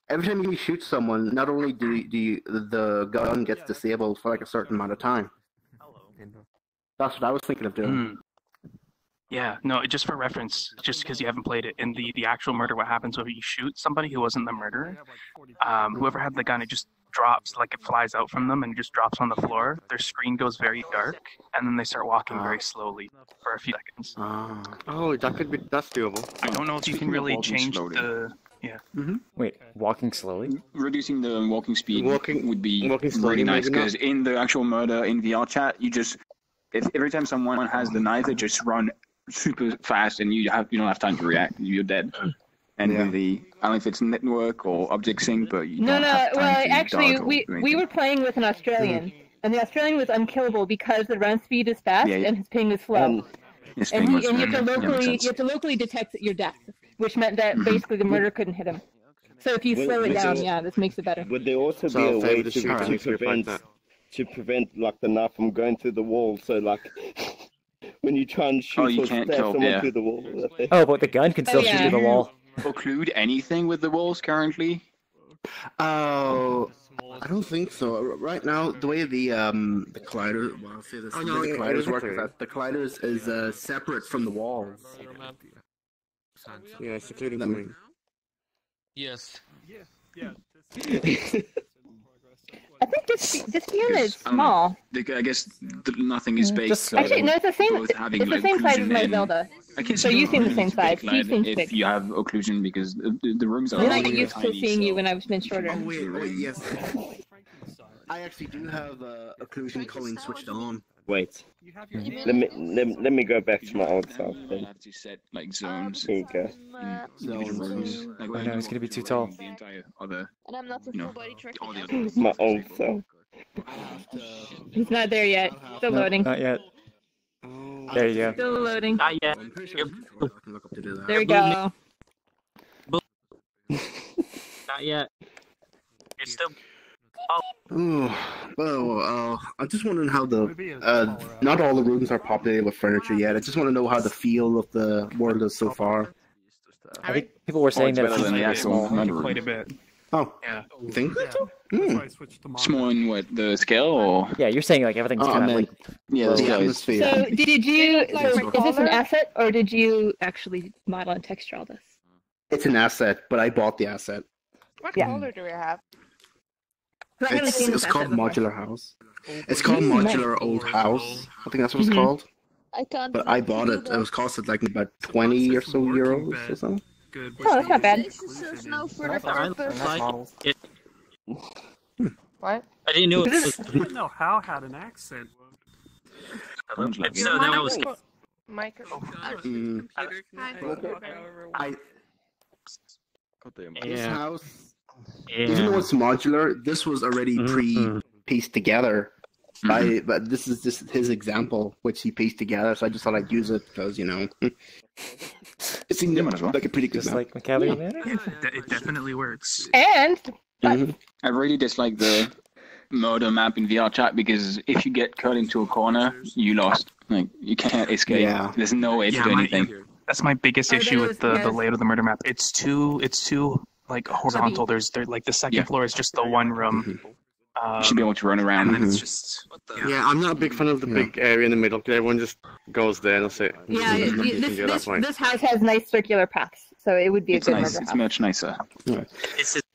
every time you shoot someone, not only do the gun gets disabled for like a certain amount of time. That's what I was thinking of doing. Yeah, no, just for reference, just because you haven't played it, in the actual murder, what happens when you shoot somebody who wasn't the murderer, whoever had the gun, it just drops, like it flies out from them and it just drops on the floor. Their screen goes very dark, and then they start walking very slowly for a few seconds. Oh, that's doable. I don't know if you can really change the... Yeah. Wait, walking slowly? Reducing the walking speed would be slowly, really nice, maybe not. because in the actual murder in VRChat, you just... If every time someone has the knife, they just run super fast and you don't have time to react. You're dead. And with the, I don't know if it's network or object sync, but you No, don't have time well, to actually, dodge or do we anything. were playing with an Australian, And the Australian was unkillable because the run speed is fast and his ping is slow. And you have to locally detect your death, which meant that basically the murder couldn't hit him. So if you slow it down, this makes it better. Would there also be a way to prevent like the knife from going through the wall? So like when you try and shoot you or can't stab kill, someone through the wall. Oh, but the gun can still shoot through the wall. Occlude anything with the walls currently? Oh, I don't think so. Right now, the way the collider, well, I'll say this, the colliders work is that the colliders is separate from the walls. Yeah, security point. Yes. Yeah. I think this Fiona is small. I guess nothing is based. Actually, no, it's the same. It's the same size as my Zelda. So you seem the same size. He seems big. If you have occlusion, because the rooms are. I'm not used to seeing you when I was been shorter. Oh wait, yes. I actually do have occlusion culling switched on. Wait. Let me go back to my old self then. You have to set like zones. Here you go. Zones. Oh no, he's gonna be too tall. The entire other. And I'm not a full body tracker. All the other. My old self. He's not there yet. Still loading. Not yet. There you go. Still loading. Not yet. There we go. Not yet. You're still. I just wondering how the not all the rooms are populated with furniture yet. I just want to know how the feel of the world is so far. I think people were saying that better than the actual quite a bit. Oh, yeah. You think so? Small in what, the scale or? Yeah, you're saying like everything's kind of like the atmosphere. So did you? So is this an asset or did you actually model and texture all this? It's an asset, but I bought the asset. What color do we have? It's called Modular House. It's called Modular Old House. I think that's what it's called. I can't. But I bought it. It was costed like about 20 or so euros or something. Oh, that's not bad. What? I didn't know it I was. didn't know how had an accent. So that was. This house, even though it's modular, this was already pieced together. But this is just his example, which he pieced together. So I just thought I'd use it because it seemed like a pretty good. Just like McCavity Manor. It definitely works. And I really dislike the murder map in VRChat because if you get cut into a corner, you lost. Like you can't escape. Yeah. There's no way to do anything. That's my biggest issue with the layout of the murder map. It's too like horizontal. There's like the second floor is just the one room. You should be able to run around. And then it's just Yeah, I'm not a big fan of the big area in the middle because everyone just goes there and that's it. yeah, this house has nice circular paths, so it would be a good murder house. It's much nicer. Yeah.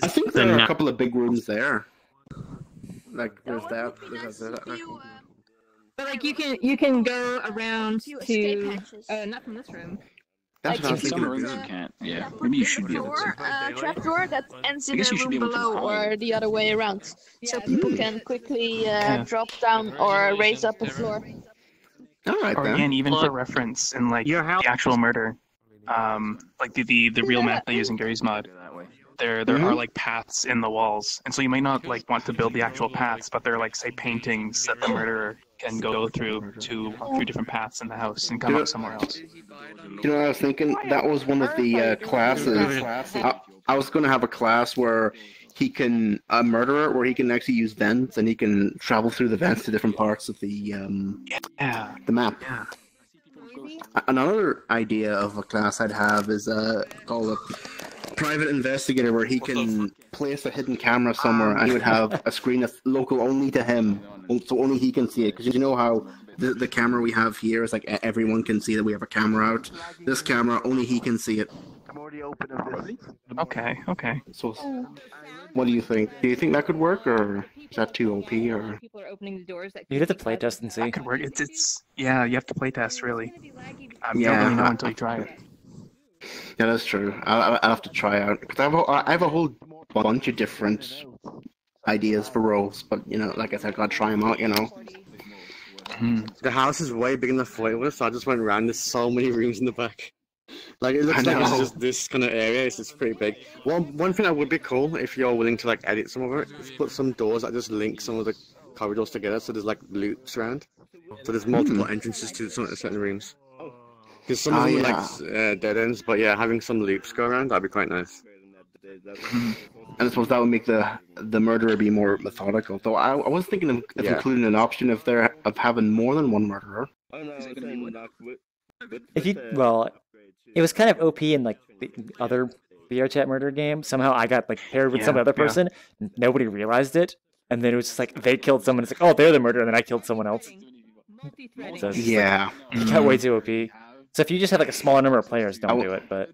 I think there are a couple of big rooms there. Like there's that. But like you can go around to not from this room. That's what I was thinking. Some rooms you can't. Yeah, maybe you should be able to. Trapdoor that ends in I guess a you should room be able to below hide. or the other way around, so people can quickly drop down or raise up a floor. All right, or then. again, even for reference in like the actual murder, like the real map they use in Gary's mod. There are like paths in the walls, and so you might not like want to build the actual paths, but they're like say paintings that the murderer can go through to walk through different paths in the house and come up somewhere else. You know what I was thinking? That was one of the classes. I was going to have a class where he can a murderer where he can actually use vents and he can travel through the vents to different parts of the map. Yeah. Another idea of a class I'd have is called a private investigator, where he can place a hidden camera somewhere and he would have a screen that's local only to him, so only he can see it. Because you know how the camera we have here is like everyone can see that we have a camera out. This camera, only he can see it. I'm already open of this. Okay. So, what do you think? Do you think that could work, or is that too OP? Or People are opening the doors. You have to play test and see. That could work. It's yeah. You have to play test really. You Yeah. don't really know until you try it. Yeah, that's true. I'll have to try out because I have a whole bunch of different ideas for roles, but like I said, I gotta try them out. The house is way big enough for it, so I just went around. There's so many rooms in the back. Like it looks like it's just this kind of area. It's just pretty big. One thing that would be cool if you're willing to like edit some of it is put some doors that just link some of the corridors together, so there's like loops around. So there's multiple entrances to certain rooms. Because some of them are like dead ends, but yeah, having some loops go around, that'd be quite nice. And I suppose that would make the murderer be more methodical. Though I was thinking of including an option of having more than one murderer. If you it was kind of OP in like the other VRChat murder game. Somehow I got like paired with some other person. Nobody realized it, and then it was just like they killed someone. It's like, oh, they're the murderer, and then I killed someone else. So it's like, it got way too OP. So if you just have like a smaller number of players, don't do it. But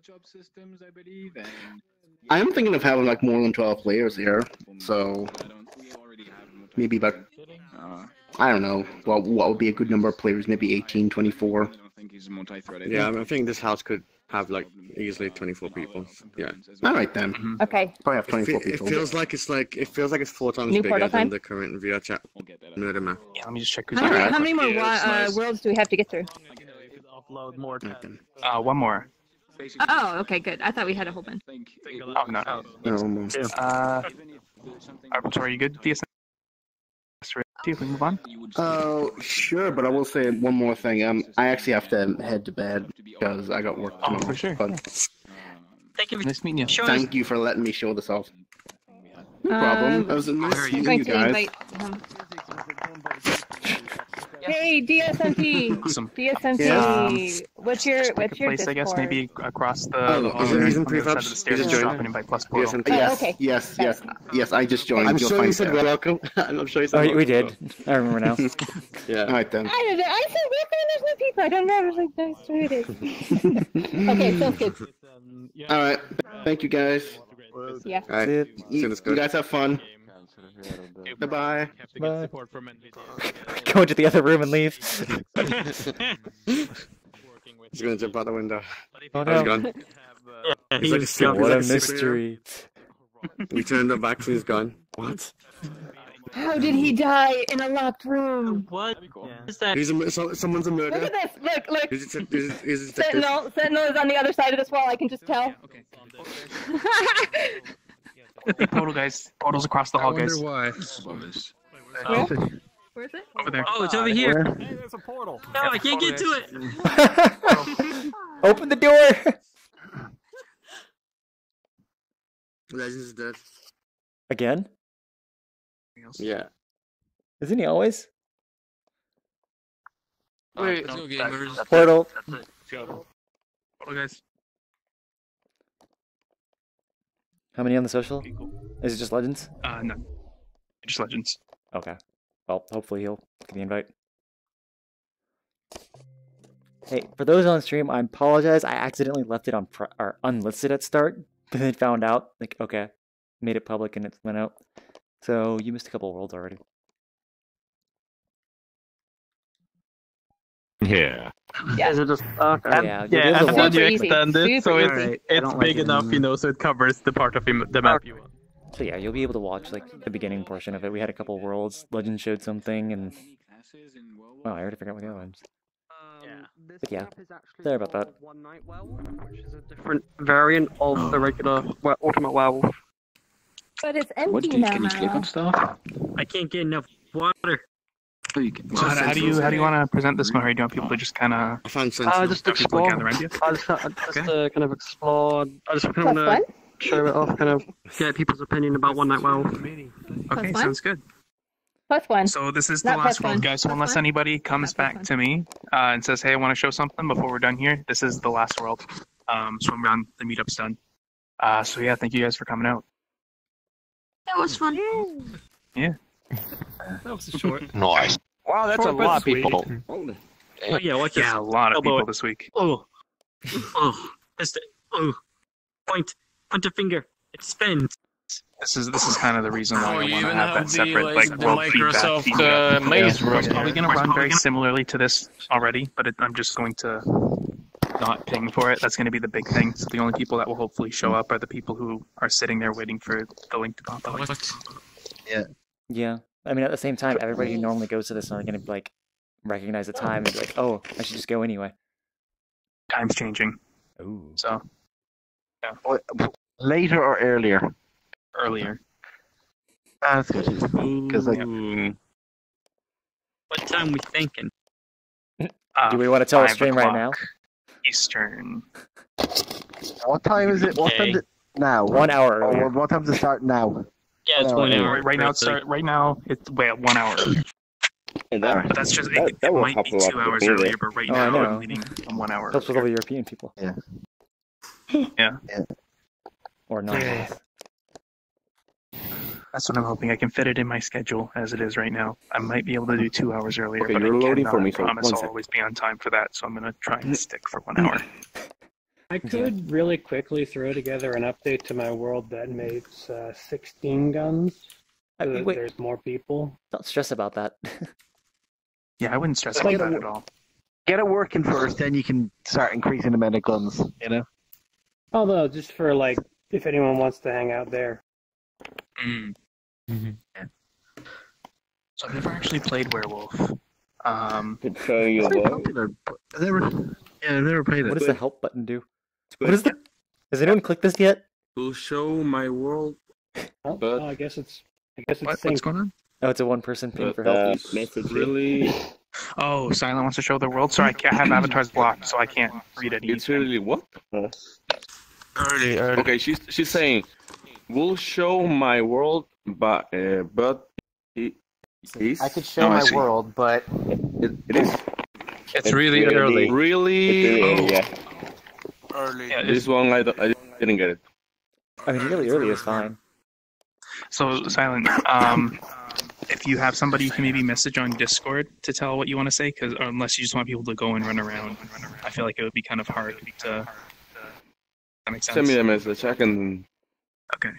I am thinking of having like more than 12 players here, so maybe about I don't know. Well, what would be a good number of players? Maybe 18, 24. Yeah, I think this house could have like easily 24 people. Yeah. All right then. Okay. Probably have 24 people. It feels like it's 4 times New bigger portal than time? the current VRChat murder map. Yeah, let me just check who's How many more worlds do we have to get through? Upload more. One more. Oh, okay, good. I thought we had a whole bunch. Oh, no. Almost. Are you good, DSM? If we move on. Oh, sure, but I will say one more thing. I actually have to head to bed because I got work tomorrow. For sure. But Thank you. Nice meeting you. thank you for letting me show this off. No problem. It was nice meeting you guys. Hey, DSMP. Awesome. DSMP. What's your place, Discord? I guess, maybe across the he's in on the other side of the prefabs. stairs. Just Just join. drop an invite plus portal. Yes. I just joined. I'm You'll sure find you said out. welcome. I'm sure you said oh, welcome. we did. I remember now. Yeah. All right then. I don't know. I said welcome and there's no people. I don't know. I was like, that's who it is. Okay, sounds good. All right. Thank you guys. Yeah. All right. You guys have fun. Bye-bye. Bye. Go into the other room and leave. He's gonna jump out the window. Oh, He's no. gone. He's like a skip. What a mystery. We turned our backs and he's gone. What? How did he die in a locked room? What is that? Someone's a murderer. Look at this. Look. He's a detective. Sentinel is on the other side of this wall. I can just tell. Hey, portal, guys. Portal's across the hall, guys. why. Where is it? Over there. Oh, it's over here. Hey, there's a portal. No, I can't get to it. Open the door. Legends is dead. Again? Yeah. Isn't he always? Wait, Let's go, gamers. Portal. That's it. Go. Portal, guys. How many on the social? Is it just Legends? No. Just Legends. Okay. Well, hopefully he'll get the invite. Hey, for those on stream, I apologize. I accidentally left it on or unlisted at start, but then found out, like, okay, made it public and it went out. So you missed a couple of worlds already. Yeah. Yeah. Is it just okay? Yeah, Yeah, and then you easy. extend it, so Super easy. it's big enough, you know, so it covers the part of the map you want. So yeah, you'll be able to watch like the beginning portion of it. We had a couple of worlds. Legend showed something, and oh, I already forgot what the other ones. But yeah, sorry about that. Which is a different variant of the regular Ultimate Werewolf. But it's empty What do you, can you click on stuff? I can't get enough water. So how do you want to present this one? Or do you want people to just kind of just explore. gather around you? I just kind of explore. I just kind of want to show it off, kind of get people's opinion about One Night Werewolf. Okay, sounds good. +1. So this is the Not last +1. world, guys. So unless anybody comes back to me and says, "Hey, I want to show something," before we're done here, this is the last world. So when we're done, the meetup's done. So yeah, thank you guys for coming out. That was fun. Yeah. That was short. Nice. Wow, that's a lot of people. Oh yeah, watch this. Yeah, a lot of Elbow people it. this week. Oh, point a finger. It spins. This is kind of the reason why I want you to even have that have the, separate like, like the world Microsoft, feedback. maze room. It's probably going to run very similarly to this already, but I'm just going to not ping for it. That's going to be the big thing. So the only people that will hopefully show up are the people who are sitting there waiting for the link to pop up. Yeah. Yeah. I mean, at the same time, everybody who normally goes to this are going to like recognize the time and be like, "Oh, I should just go anyway." Time's changing. Ooh. So. Yeah. Later or earlier? Earlier. That's good. Because like, What time we thinking? Do we want to tell the 5 stream right now? o'clock Eastern. What time is it? What time is it now? 1 hour earlier. Or what time does it start now? Yeah, it's 1 hour. Right now, right now it's 1 hour. But that's just it might be 2 hours earlier, but right now I'm leading 1 hour. Helps with all the European people. Yeah. Yeah. Or not. That's what I'm hoping. I can fit it in my schedule as it is right now. I might be able to do 2 hours earlier, Okay, but you're I loading cannot for me, so promise 1 I'll sec. always be on time for that. So I'm gonna try and stick for 1 hour. I could really quickly throw together an update to my world that makes 16 guns. So that there's more people. Don't stress about that. Yeah, I wouldn't stress Like, about that at all. Get it working first, then you can start increasing the amount of guns, you know? Although, just for, like, if anyone wants to hang out there. Yeah. So I've never actually played Werewolf. Could show you I've never played it. What does the help button do? What is the? Has anyone clicked this yet? Will show my world. Oh, I guess it's What's going on? Oh, it's a one-person ping for help. Really? Oh, Silent wants to show the world. Sorry, I have avatars blocked, so I can't read it. It's really what? Early. Okay, she's saying, "Will show my world, but it is." I could show my world, but it is. It's really early. Really? Yeah. Early. Yeah, this one I didn't get it. I mean, really early is fine. So, Silent, if you have somebody, you can maybe message on Discord to tell what you want to say, because unless you just want people to go and run around, I feel like it would be kind of hard to. That makes sense. Send me a message. I can. Okay.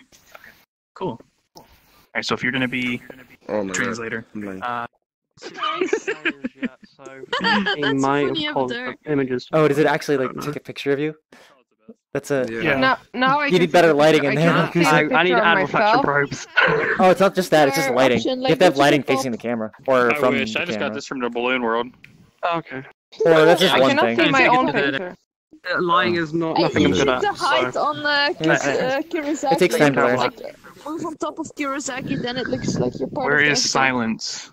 Cool. All right. So if you're gonna be translator, He might have pulled up images. Oh, does it actually like take a picture of you? That's a. Now I You can need better take a lighting picture- in I there. can take a I need picture to of add reflection myself. probes. Oh, it's not just that. It's just lighting. Option, You like have to have digital lighting pop. facing the camera, or from wish. the I just camera. got this from the balloon world. Okay. Or that's just I one cannot thing. see my Take it own to that. picture. Lying is not I nothing I'm need good at. to hide So. on Kirisaki. It takes time to learn. Like, move on top of Kirisaki, then it looks like you're part where of the is episode. Silence?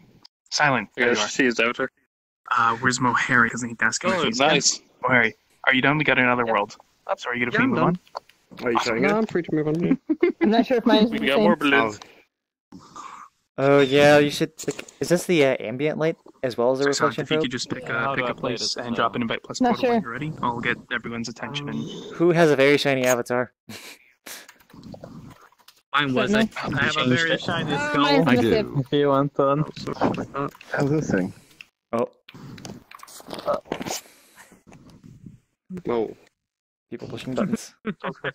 Silent. There you are. She is avatar. Where's Mohari? Because I need to ask him. Oh, if he's nice. Mohari, are you done? We got another world. So are you gonna move on? Are you showing it? No, I'm free to move on. Yeah. I'm not sure if mine's We the got same. more balloons. Oh yeah, you should. Like, is this the ambient light as well as the So reflection if you probe? could just pick How do I a play place this? and drop an invite plus Not portal when sure. you're ready, I'll get everyone's attention. And Who has a very shiny avatar? Mine wasn't. I have a very shiny skull. mine's I the do. same. If you want on. How's this thing? Oh, Whoa. people pushing buttons.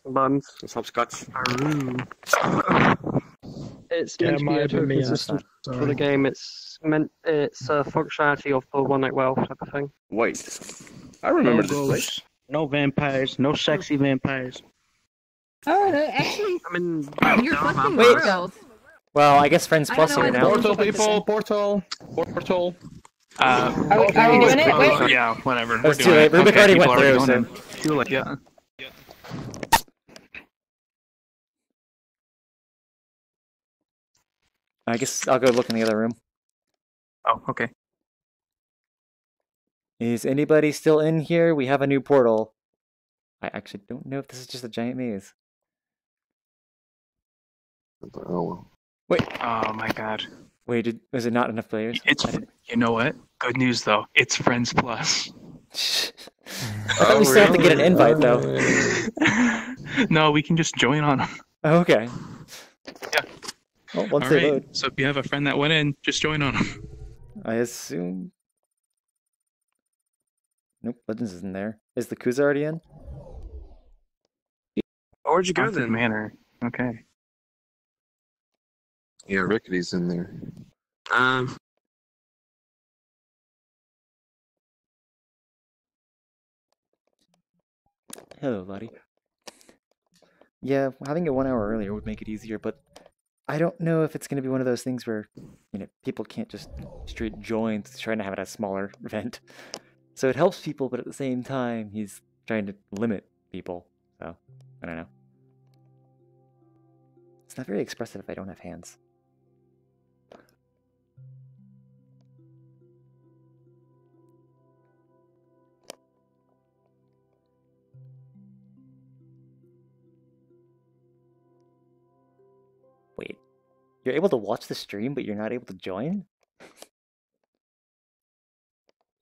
Buttons. Let's hopscotch. It's meant to be a token system for the game. It's a functionality of the One Night Well type of thing. Wait, I remember No this ghosts, place. No vampires. No sexy vampires. Oh, no, actually, I mean, you're fucking Wait. world. Well, I guess Friends I Plus don't here know now. what Portal, people, portal. Are we doing it? Wait. yeah, whatever. That was We're too doing late. it. Rubik Okay, already people went are through, going so. in. Too late. Yeah. I guess I'll go look in the other room. Oh, okay. Is anybody still in here? We have a new portal. I actually don't know if this is just a giant maze. Oh, Wait, Oh my God. wait, was it not enough players? It's. You know what? Good news though. It's Friends Plus. I thought we still have to get an invite though. No, we can just join on them. Oh, okay. Yeah. Well, once All they right. load, So if you have a friend that went in, just join on them. I assume. Nope, Legends isn't there. Is the Kuza already in? where'd you go Haunted then? Manor. Okay. yeah, Rickety's in there. Hello, buddy. Yeah, having it 1 hour earlier would make it easier, but I don't know if it's going to be one of those things where, people can't just straight join trying to have it a smaller event. So it helps people, but at the same time, he's trying to limit people. So, I don't know. It's not very expressive if I don't have hands. You're able to watch the stream, but you're not able to join?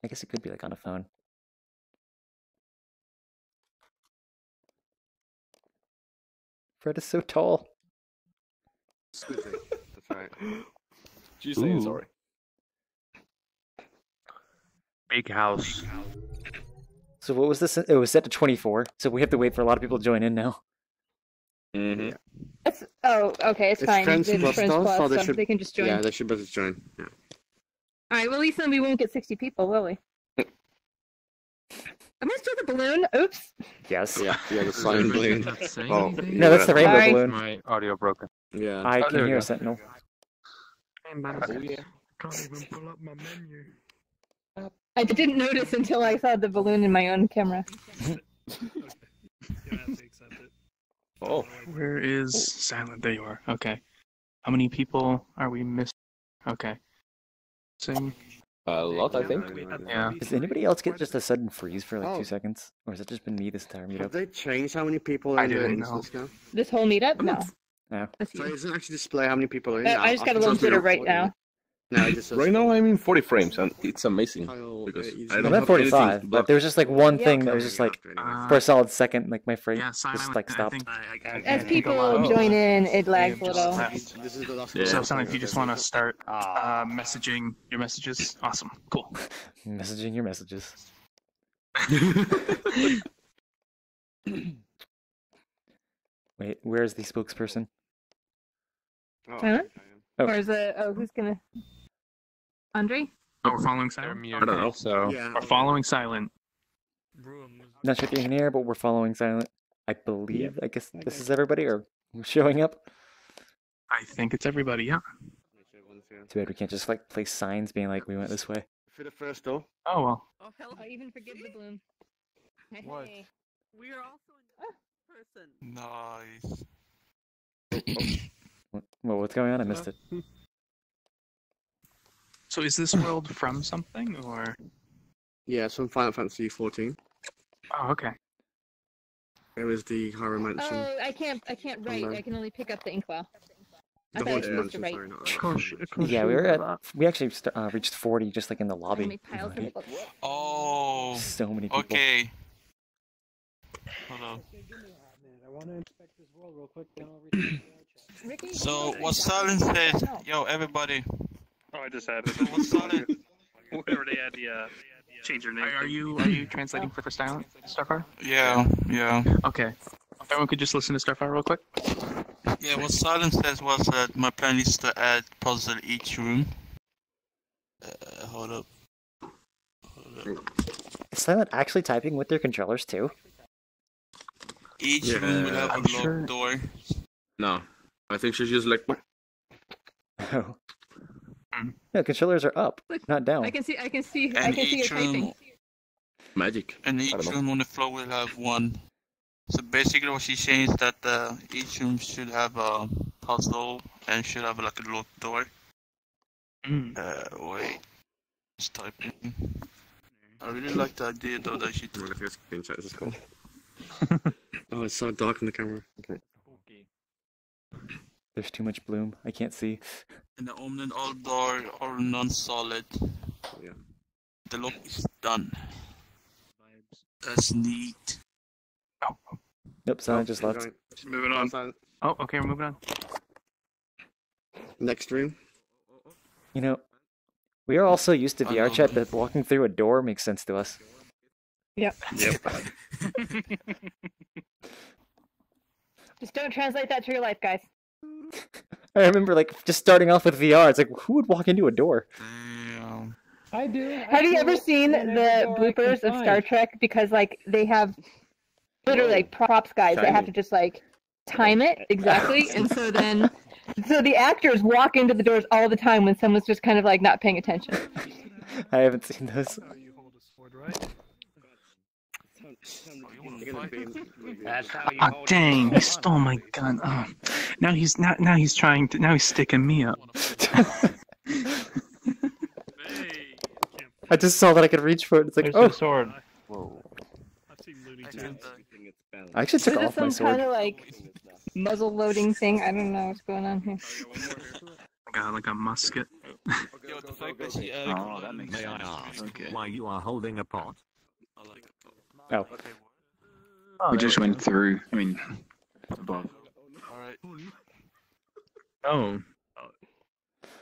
I guess it could be like on a phone. Fred is so tall. That's right. She's saying sorry. Big house. So what was this? It was set to 24, so we have to wait for a lot of people to join in now. Mm-hmm. Oh, okay, it's fine. Friends It's plus friends those, plus, so so they should. they can just join. Yeah, they should both join. Yeah. All right, well, at least then we won't get 60 people, will we? Am I still the balloon? Oops. Yes. Yeah, the flying balloon. Oh, no, that's the rainbow Sorry. balloon. My audio broken. Yeah. I there can we hear go. a sentinel. Oh yeah. Can't even pull up my menu. I didn't notice until I saw the balloon in my own camera. Oh. Where is Silent? There you are. Okay. How many people are we missing? Okay. Sing. A lot, I think. Yeah. Does anybody else get just a sudden freeze for like Oh. 2 seconds? Or has it just been me this entire Have meetup? they changed how many people are I in the didn't know. instance now? This whole meetup? No. No. That's So it you. doesn't actually display how many people are in. I just got a little After jitter the right recording. now. No, it just says Right now I'm in 40 frames and it's amazing because I I'm don't at have 45, anything but there was just like one thing that was just like, Uh, for a solid second, like my frame yeah, just Silent, like I stopped. think As people Oh. join in, it lags a little. This is the last Yeah. So, Silent, if you just want to start messaging your messages, awesome, cool. Messaging your messages. Wait, where's the spokesperson? Huh? Oh. Or is it? Oh, who's gonna? Andre? Oh, we're following Silent? I don't know. So Yeah. We're following Silent. Not sure if you can hear, but we're following Silent. I believe. I guess this is everybody, or showing up. I think it's everybody, yeah. Too bad we can't just like place signs being like we went this way. For the first door. Oh, well. Oh, hello. I even forgive the bloom. What? Hey. We are also in person. Nice. Well, what's going on? I missed it. So is this world from something, or? Yeah, it's from Final Fantasy 14. Oh, okay. It was the horror mansion. Oh, I can't write. I can only pick up the inkwell. I The thought I was haunted supposed to mansion, write. sorry, not Yeah, we actually reached 40 just like in the How lobby. many piles of books? Oh. So many people. Okay. Hold on. I want to inspect this world real quick, then I'll read the Ricky, So what Silent said, yo, everybody. Oh, I just had it. What's Silent? Whatever they had the change your name. Are you translating for the Silent, Starfire? Yeah. Okay. If everyone could just listen to Starfire real quick. Yeah, what Silent says was that my plan is to add puzzle each room. Hold up. Is Silent actually typing with their controllers too? Each room will have a locked sure. door. No. I think she's just like Oh. No, controllers are up, not down. I can see you And each typing. room, magic. and each I don't know. room on the floor will have one. So basically what she's saying is that each room should have a puzzle and should have like a locked door. Wait. Just typing. I really like the idea though that she took. Screenshot, this is cool. Oh, it's so dark in the camera. Okay. There's too much bloom. I can't see. And the omen all door are non-solid. Yeah. The lock is done. That's neat. Nope, Silent just left. Moving on. Oh, okay, we're moving on. Next room. You know, we are also used to VRChat that walking through a door makes sense to us. Yep. Yep. Just don't translate that to your life, guys. I remember like just starting off with VR, it's like who would walk into a door? I do. Have you ever seen the bloopers of Star Trek? Because like they have literally like props guys that have to just like time it exactly, and so the actors walk into the doors all the time when someone's just kind of like not paying attention. I haven't seen those. That's how you Oh dang! He stole my gun. Oh, now he's sticking me up. I just saw that I could reach for it. It's like, There's oh, the sword. Whoa. I actually took Is this off my some sword. kind of like muzzle loading thing? I don't know what's going on here. Got like a musket. Yo, the fact that she Oh, that makes May I sense. ask Okay. why you are holding a pot? Oh. We just went through. I mean, above. Alright. Oh.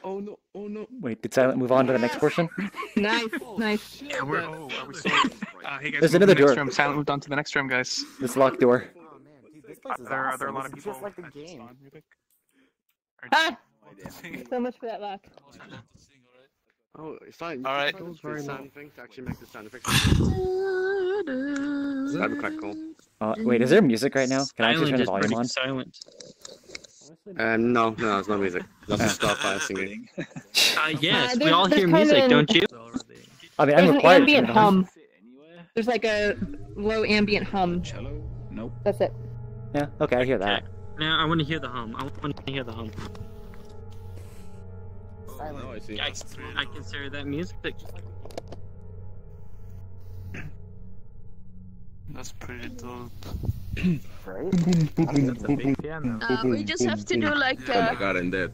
Oh no! Oh no! Wait, did Silent move on to the next portion? Nice, nice. Yeah, we're. Oh, are we still? Hey guys, There's move to another the next door. room. Silent moved on to the next room, guys. This locked door. Are there a lot of people? Just like the game. Ah! So much for that lock. Oh, fine. Alright. Those very sound thing to actually make the sound effects. That'd be quite cool. Wait, is there music right now? Can I actually turn the volume on? Silent. No, there's no music. That's Starfire singing. Yes, we There's- all there's hear kinda music, an- don't you? I mean, I'm There's an required to ambient turn it on. hum. There's like a low ambient hum. Cello? Nope. That's it. Yeah, okay, I hear that. Now I want to hear the hum. I want to hear the hum. Now I see. I consider that music. That's pretty dope. We just have to do like. Oh my god, I'm dead.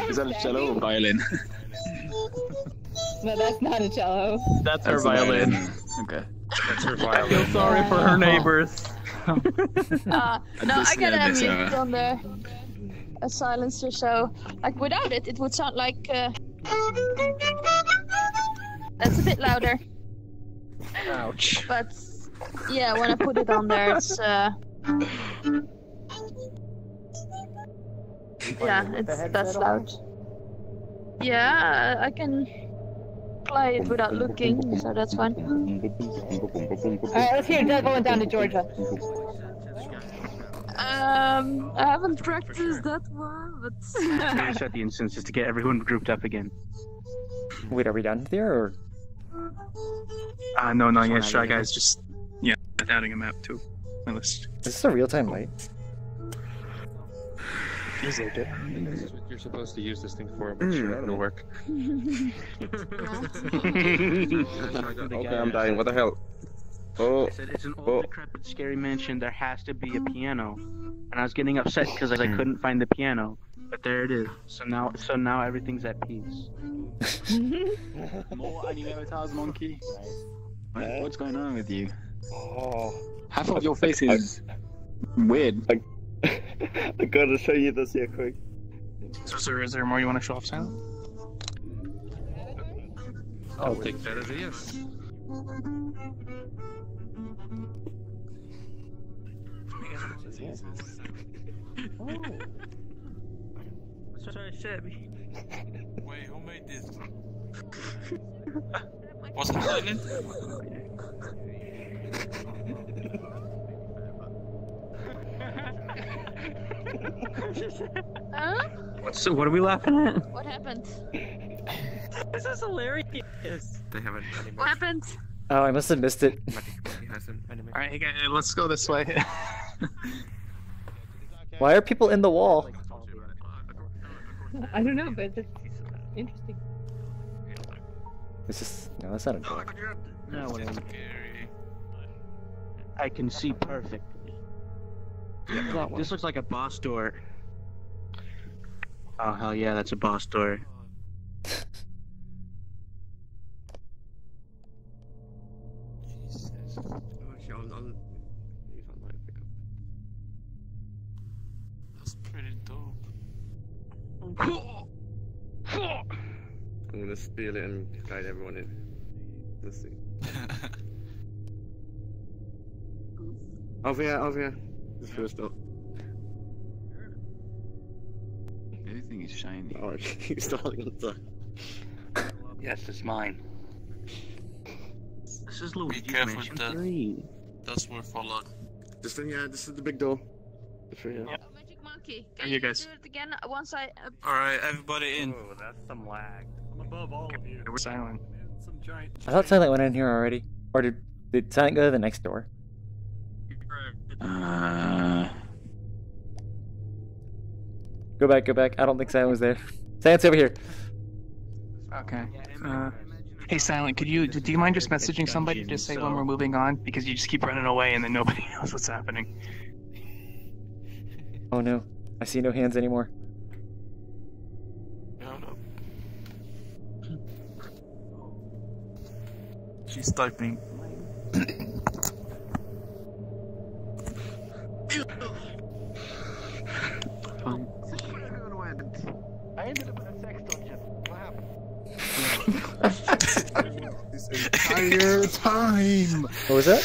Is that a cello or violin? No, that's not a cello. That's That's her a violin. Okay. That's her I feel violin. sorry for her neighbors. No, I gotta this, mute on the a silencer, so like without it, it would sound like. That's a bit louder. Ouch. But yeah, when I put it on there, it's yeah, that's loud. Yeah, I can play it without looking, so that's fine. Alright, let's hear Dead going down to Georgia. I haven't practiced that one, but. Reset the instance just to get everyone grouped up again. Wait, are we done here, or? No, not yet. Shy guys, just adding a map to my list. Is this a real-time light? This is what you're supposed to use this thing for, but sure, that'll work. Okay, I'm dying. What the hell? Oh. I said it's an old, decrepit, scary mansion. There has to be a piano, and I was getting upset because I couldn't find the piano. But there it is. So now everything's at peace. More anime avatars, monkey. What's going on with you? Oh. Half of your face is weird. I gotta show you this here quick. So, is there more you want to show off, Silent? I'll take that as a yes. Wait, who made this? Was it silent? Huh? What are we laughing at? What happened? This is hilarious. They haven't. What happened? Oh, I must have missed it. Alright, hey guys, let's go this way. Why are people in the wall? I don't know, but it's interesting. This is no, that's not a door. No, whatever. I can see perfectly. This looks like a boss door. Oh hell yeah, that's a boss door. That's pretty dope. I'm gonna steal it and guide everyone in. Let's see. Over here. This first up. Everything is shiny. Oh, he's still holding on to. Yes, it's mine. This is Be Luigi's careful Mansion with that. 3. That's worth a lot. This is the big door. For you. Oh, Magic Monkey. Are you guys? Do it again once I. Alright, everybody in. Oh, that's some lag. I'm above all of you. We're silent. Some giant. I thought Silent went in here already. Or did Silent go to the next door? Go back. I don't think Silent was there. Silent's over here. Okay. Hey, Silent, do you mind just messaging somebody to say when we're moving on? Because you just keep running away and then nobody knows what's happening. Oh no, I see no hands anymore. She's typing. I ended up in a sex dungeon. What happened? This entire time. What was that?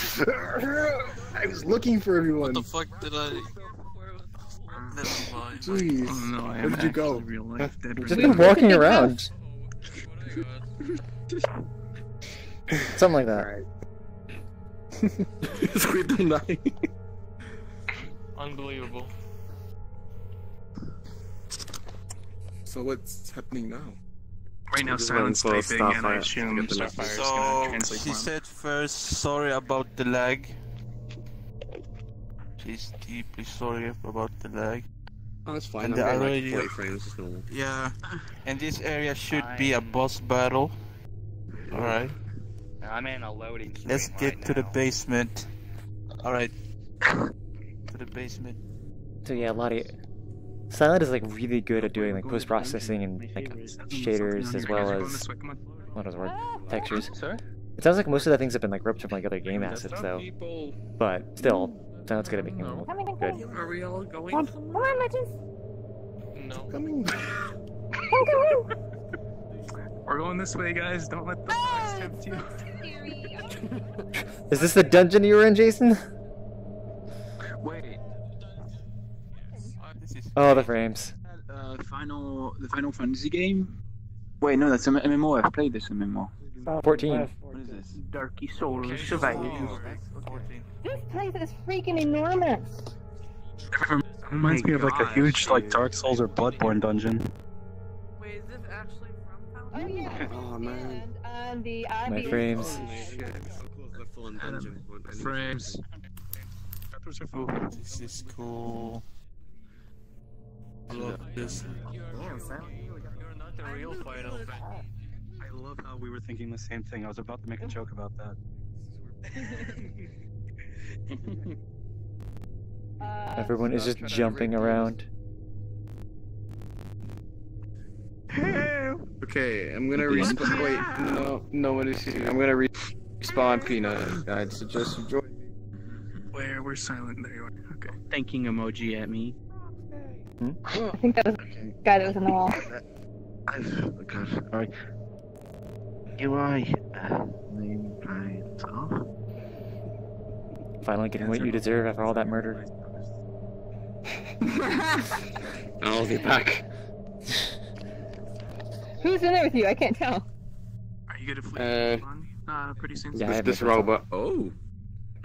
I was looking for everyone. What the fuck did I? Jeez. Oh, no, I Where did you go? real life dead. Just been walking around. Something like that. Squid dying. Unbelievable. So what's happening now? Right now, Silent's typing, and I assume Starfire's gonna translate she for him. said first, sorry about the lag. She's deeply sorry about the lag. Oh, that's fine. And I'm getting already, like 40 frames. It's normal. yeah, and this area should be a boss battle. Alright. I'm in a loading screen. Let's get to the basement. Alright. To the basement. So yeah, Silent is like really good at doing like post-processing and like shaders as well as what was the word? Textures. It sounds like most of the things have been like ripped from like other game assets though. But still, Silent's good at making them look good. Are we all going? Come on, Legends. No. Coming. We're going this way, guys. Don't let the flags tempt you. Is this the dungeon you were in, Jason? Wait. Oh, the frames. The Final Fantasy game? Wait, no, that's an MMO. I've played this MMO. 14. What is this? Darky Souls Survivors. This place is freaking enormous. Reminds me of like a huge like Dark Souls or Bloodborne dungeon. Wait, is this actually from Oh yeah. Oh man. And the My frames. Frames. This is cool. I love this. You're not the real Final Fantasy. I love how we were thinking the same thing. I was about to make a joke about that. Everyone is just jumping around. Okay, I'm gonna respawn. Wait, no one is here. I'm gonna respawn Peanut, guys. So just enjoy. Where's Silent? There you are. Okay. Thanking emoji at me. I think that was the guy that was in the wall. Alright. UI name plates off. Finally getting what you deserve after all that murder. I'll be back. Who's in there with you? I can't tell. Are you gonna flee? Pretty soon. Yeah, this robot. Oh.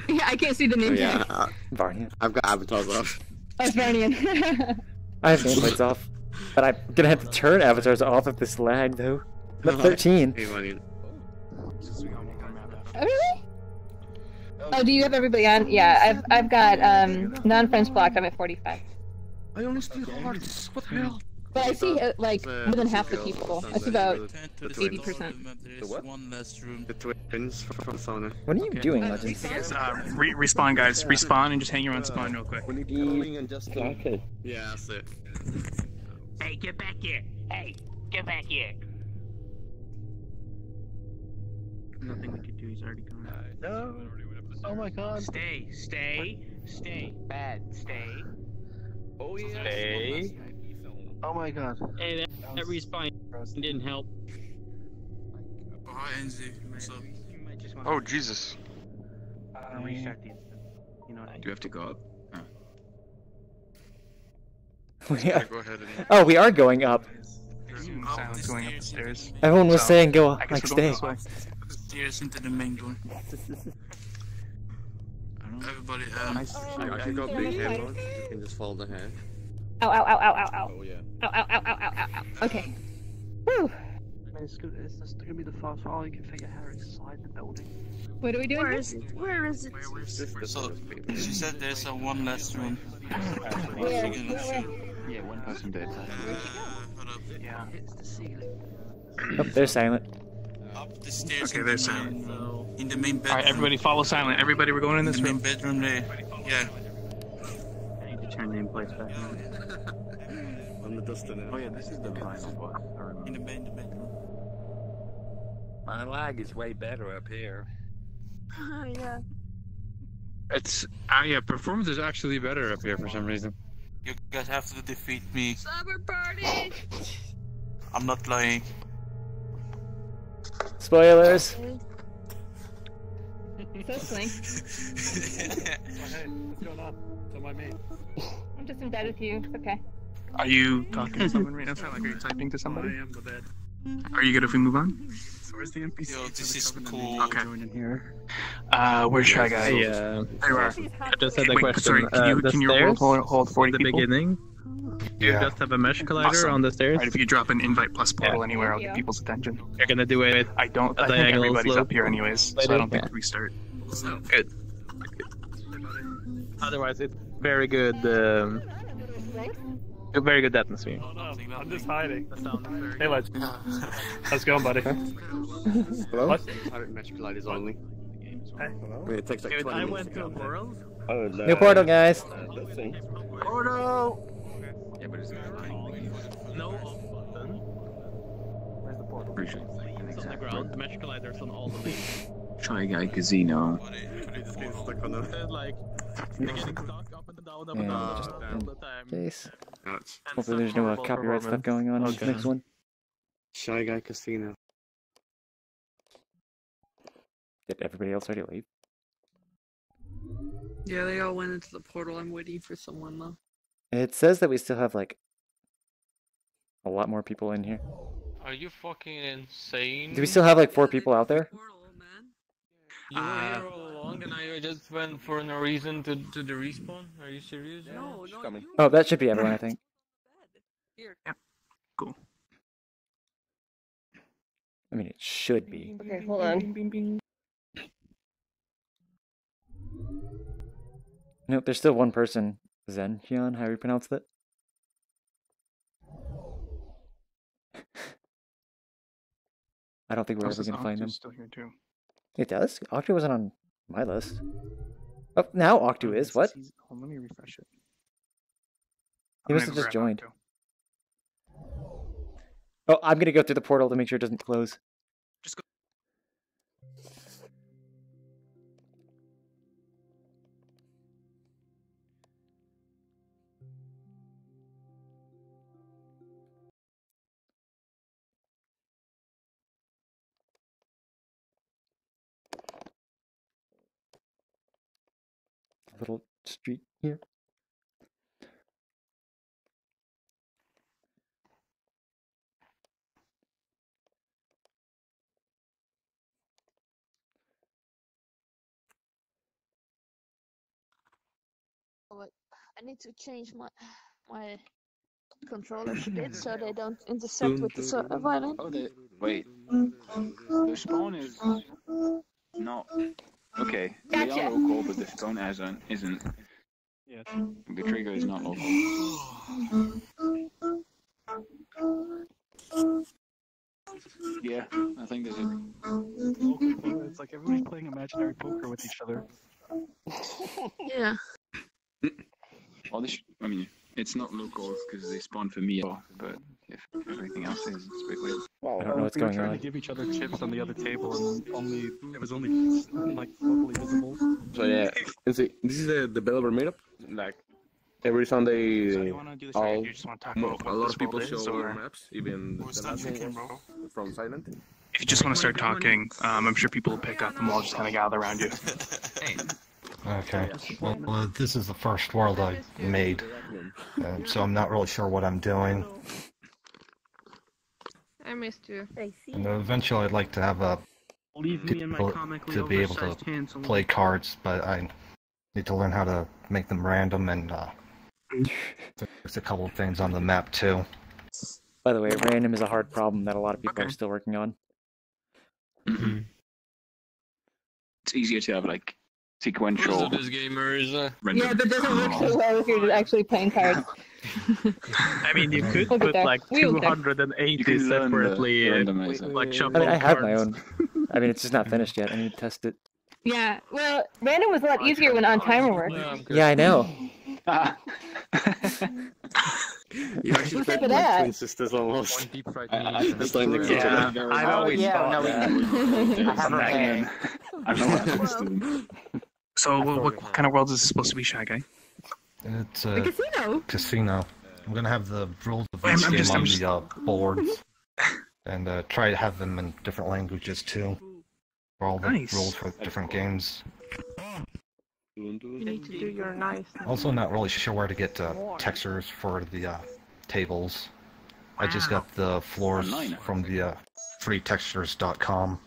Yeah, I can't see the name tag. Varnian. I've got avatars off. Oh, it's Varnian. I have nameplates off. But I'm gonna have to turn avatars off if this lag though. I'm at 13. Hey, Varnian. Oh, really? Oh, do you have everybody on? Yeah, I've got non-friends blocked. I'm at 45. I only steal hearts. What the hell? But I see like more than half the people. That's about 80%. The what? The twins from Sauna. What are you doing, Legends? Respawn, guys. Respawn and just hang your own spawn real quick. When you're going and just okay. Yeah, that's it. Hey, get back here! Hey, get back here! Nothing we could do. He's already gone. No. Oh my god. Stay. Bad, stay. Oh yeah. Stay. Oh my god. Hey, that respawn didn't help. Oh, hi, NZ. What's up? Oh, Jesus. Restart the instant. You know what I mean? Do you have to go up? We Yeah, are... go ahead and... Oh, we are going up. Silent's going up the stairs. Everyone was saying go I guess like we're going stay. this way. Stairs into the main door. Everybody, I can go big hand on. You can just follow the hand. Ow, ow, ow, ow, ow, ow. Oh yeah. Ow, ow, ow, ow, ow, ow, ow. Okay. Whew. It's gonna be the fast all you can figure how to slide the building. What are we doing? Where is it? Where is it? So, she said there's a one last room. Where? Yeah, one person dead. Hold up. Yeah. It's the ceiling. Oh, there's Silent. Up the stairs. Okay, there's Silent. In the main bedroom. Alright, everybody follow Silent. Everybody, we're going in this In the main room. bedroom there. Yeah. I need to turn my nameplate's back now. On the dusty now. Oh yeah, this is the vinyl boss. I remember. In the bedroom. My lag is way better up here. Yeah. It's yeah, performance is actually better up here for some reason. You guys have to defeat me. Summer party! I'm not lying. Spoilers. So swing. Hey, what's going on? Tell me. I'm just in bed with you. It's okay. Are you talking to someone right now? Like, are you typing to somebody? I am the bed. Are you good if we move on? So where's the NPC? Yo, this is cool. Okay. Join in here. Where's Shy Guy? Hey, There you are. I just had a Wait, question. sorry, can you hold 40 in the people? beginning? You just have a mesh collider Awesome. on the stairs? Alright, if you could drop an invite plus portal anywhere, I'll get people's attention. You're gonna do it. I think diagonal everybody's slope up here anyways, so I don't think we start. Good. Otherwise, it's very good. A very good atmosphere. Oh, no, I'm just hiding. Hey, let's. How's it going, buddy? Hello? What? Mesh colliders only. Hey. Wait, it takes like 20 I minutes went to a world. Oh, New portal, guys. Portal! Yeah, but it's No off button. Where's the portal? It's on the ground. The mesh collider's on all the leaves. Shy Guy Casino. There's like, they're getting stuck up and down, up and Yeah, down just all the time. Case. Ouch. Hopefully there's no copyright stuff going on in this next one. Shy Guy Casino. Did everybody else already leave? Yeah, they all went into the portal. I'm waiting for someone though. It says that we still have like a lot more people in here. Are you fucking insane? Do we still have like 4 people out there? You were here all along and I just went for no reason to the respawn? Are you serious? No, no. Coming. Oh, that should be everyone, I think. Here. Yep. Cool. I mean, it should be. Okay, hold on. Nope, there's still one person. Zenhyun, how you pronounce that? I don't think we're ever going to find him. Still here too. It does? Octu wasn't on my list. Oh, now Octu is. What? Hold on, let me refresh it. He must have just joined. Oh, I'm going to go through the portal to make sure it doesn't close. Just go. Little street here. But I need to change my controllers a bit so they don't intersect with the environment. Oh, wait. The spawn is not. Okay, they are local, but the spawn isn't. Yes. The trigger is not local. Yeah, I think there's a. It's like everybody's playing imaginary poker with each other. Yeah. Well, I mean, it's not local because they spawn for me, but if everything else is, it's a bit weird. I don't know what's we were going trying on. to give each other chips on the other table, and it was only like locally visible. So yeah, this is the developer meetup. Like every Sunday, So do you want to do this right? You just want to talk about a what lot this of people world is, show or their maps, even the last one was from Silent. if you just want to start talking, I'm sure people will pick up and we'll all just kind of gather around you. Okay. Well, this is the first world I made, so I'm not really sure what I'm doing. I missed you. And eventually, I'd like to have a Leave me in my comically to be able to oversized hands alone. play cards, but I need to learn how to make them random, and there's a couple of things on the map too. By the way, random is a hard problem that a lot of people are still working on. Mm-hmm. It's easier to have like sequential. This gamer is. Yeah, that doesn't work so well if you're actually playing cards. I mean, you could We'll get put there. like We'll get there. 280 separately, like I shuffle mean, I have my cards. own. I mean, it's just not finished yet. I need to test it. Yeah, well, random was a lot easier when on timer worked. Yeah, I know. You actually Who's met up my with twin sisters almost. Just like the Yeah, I've always thought no, that. I have her Back back. then. I don't know what happens to them. So what kind of world is this supposed to be, Shy Guy? It's The a casino. casino. I'm gonna have the rules of Wait, this I'm game just- on I'm just- the boards, and try to have them in different languages too, for all the Nice. rules for different games. You need to do your nice. Also, not really sure where to get textures for the tables. I just got the floors Online. from the freetextures.com.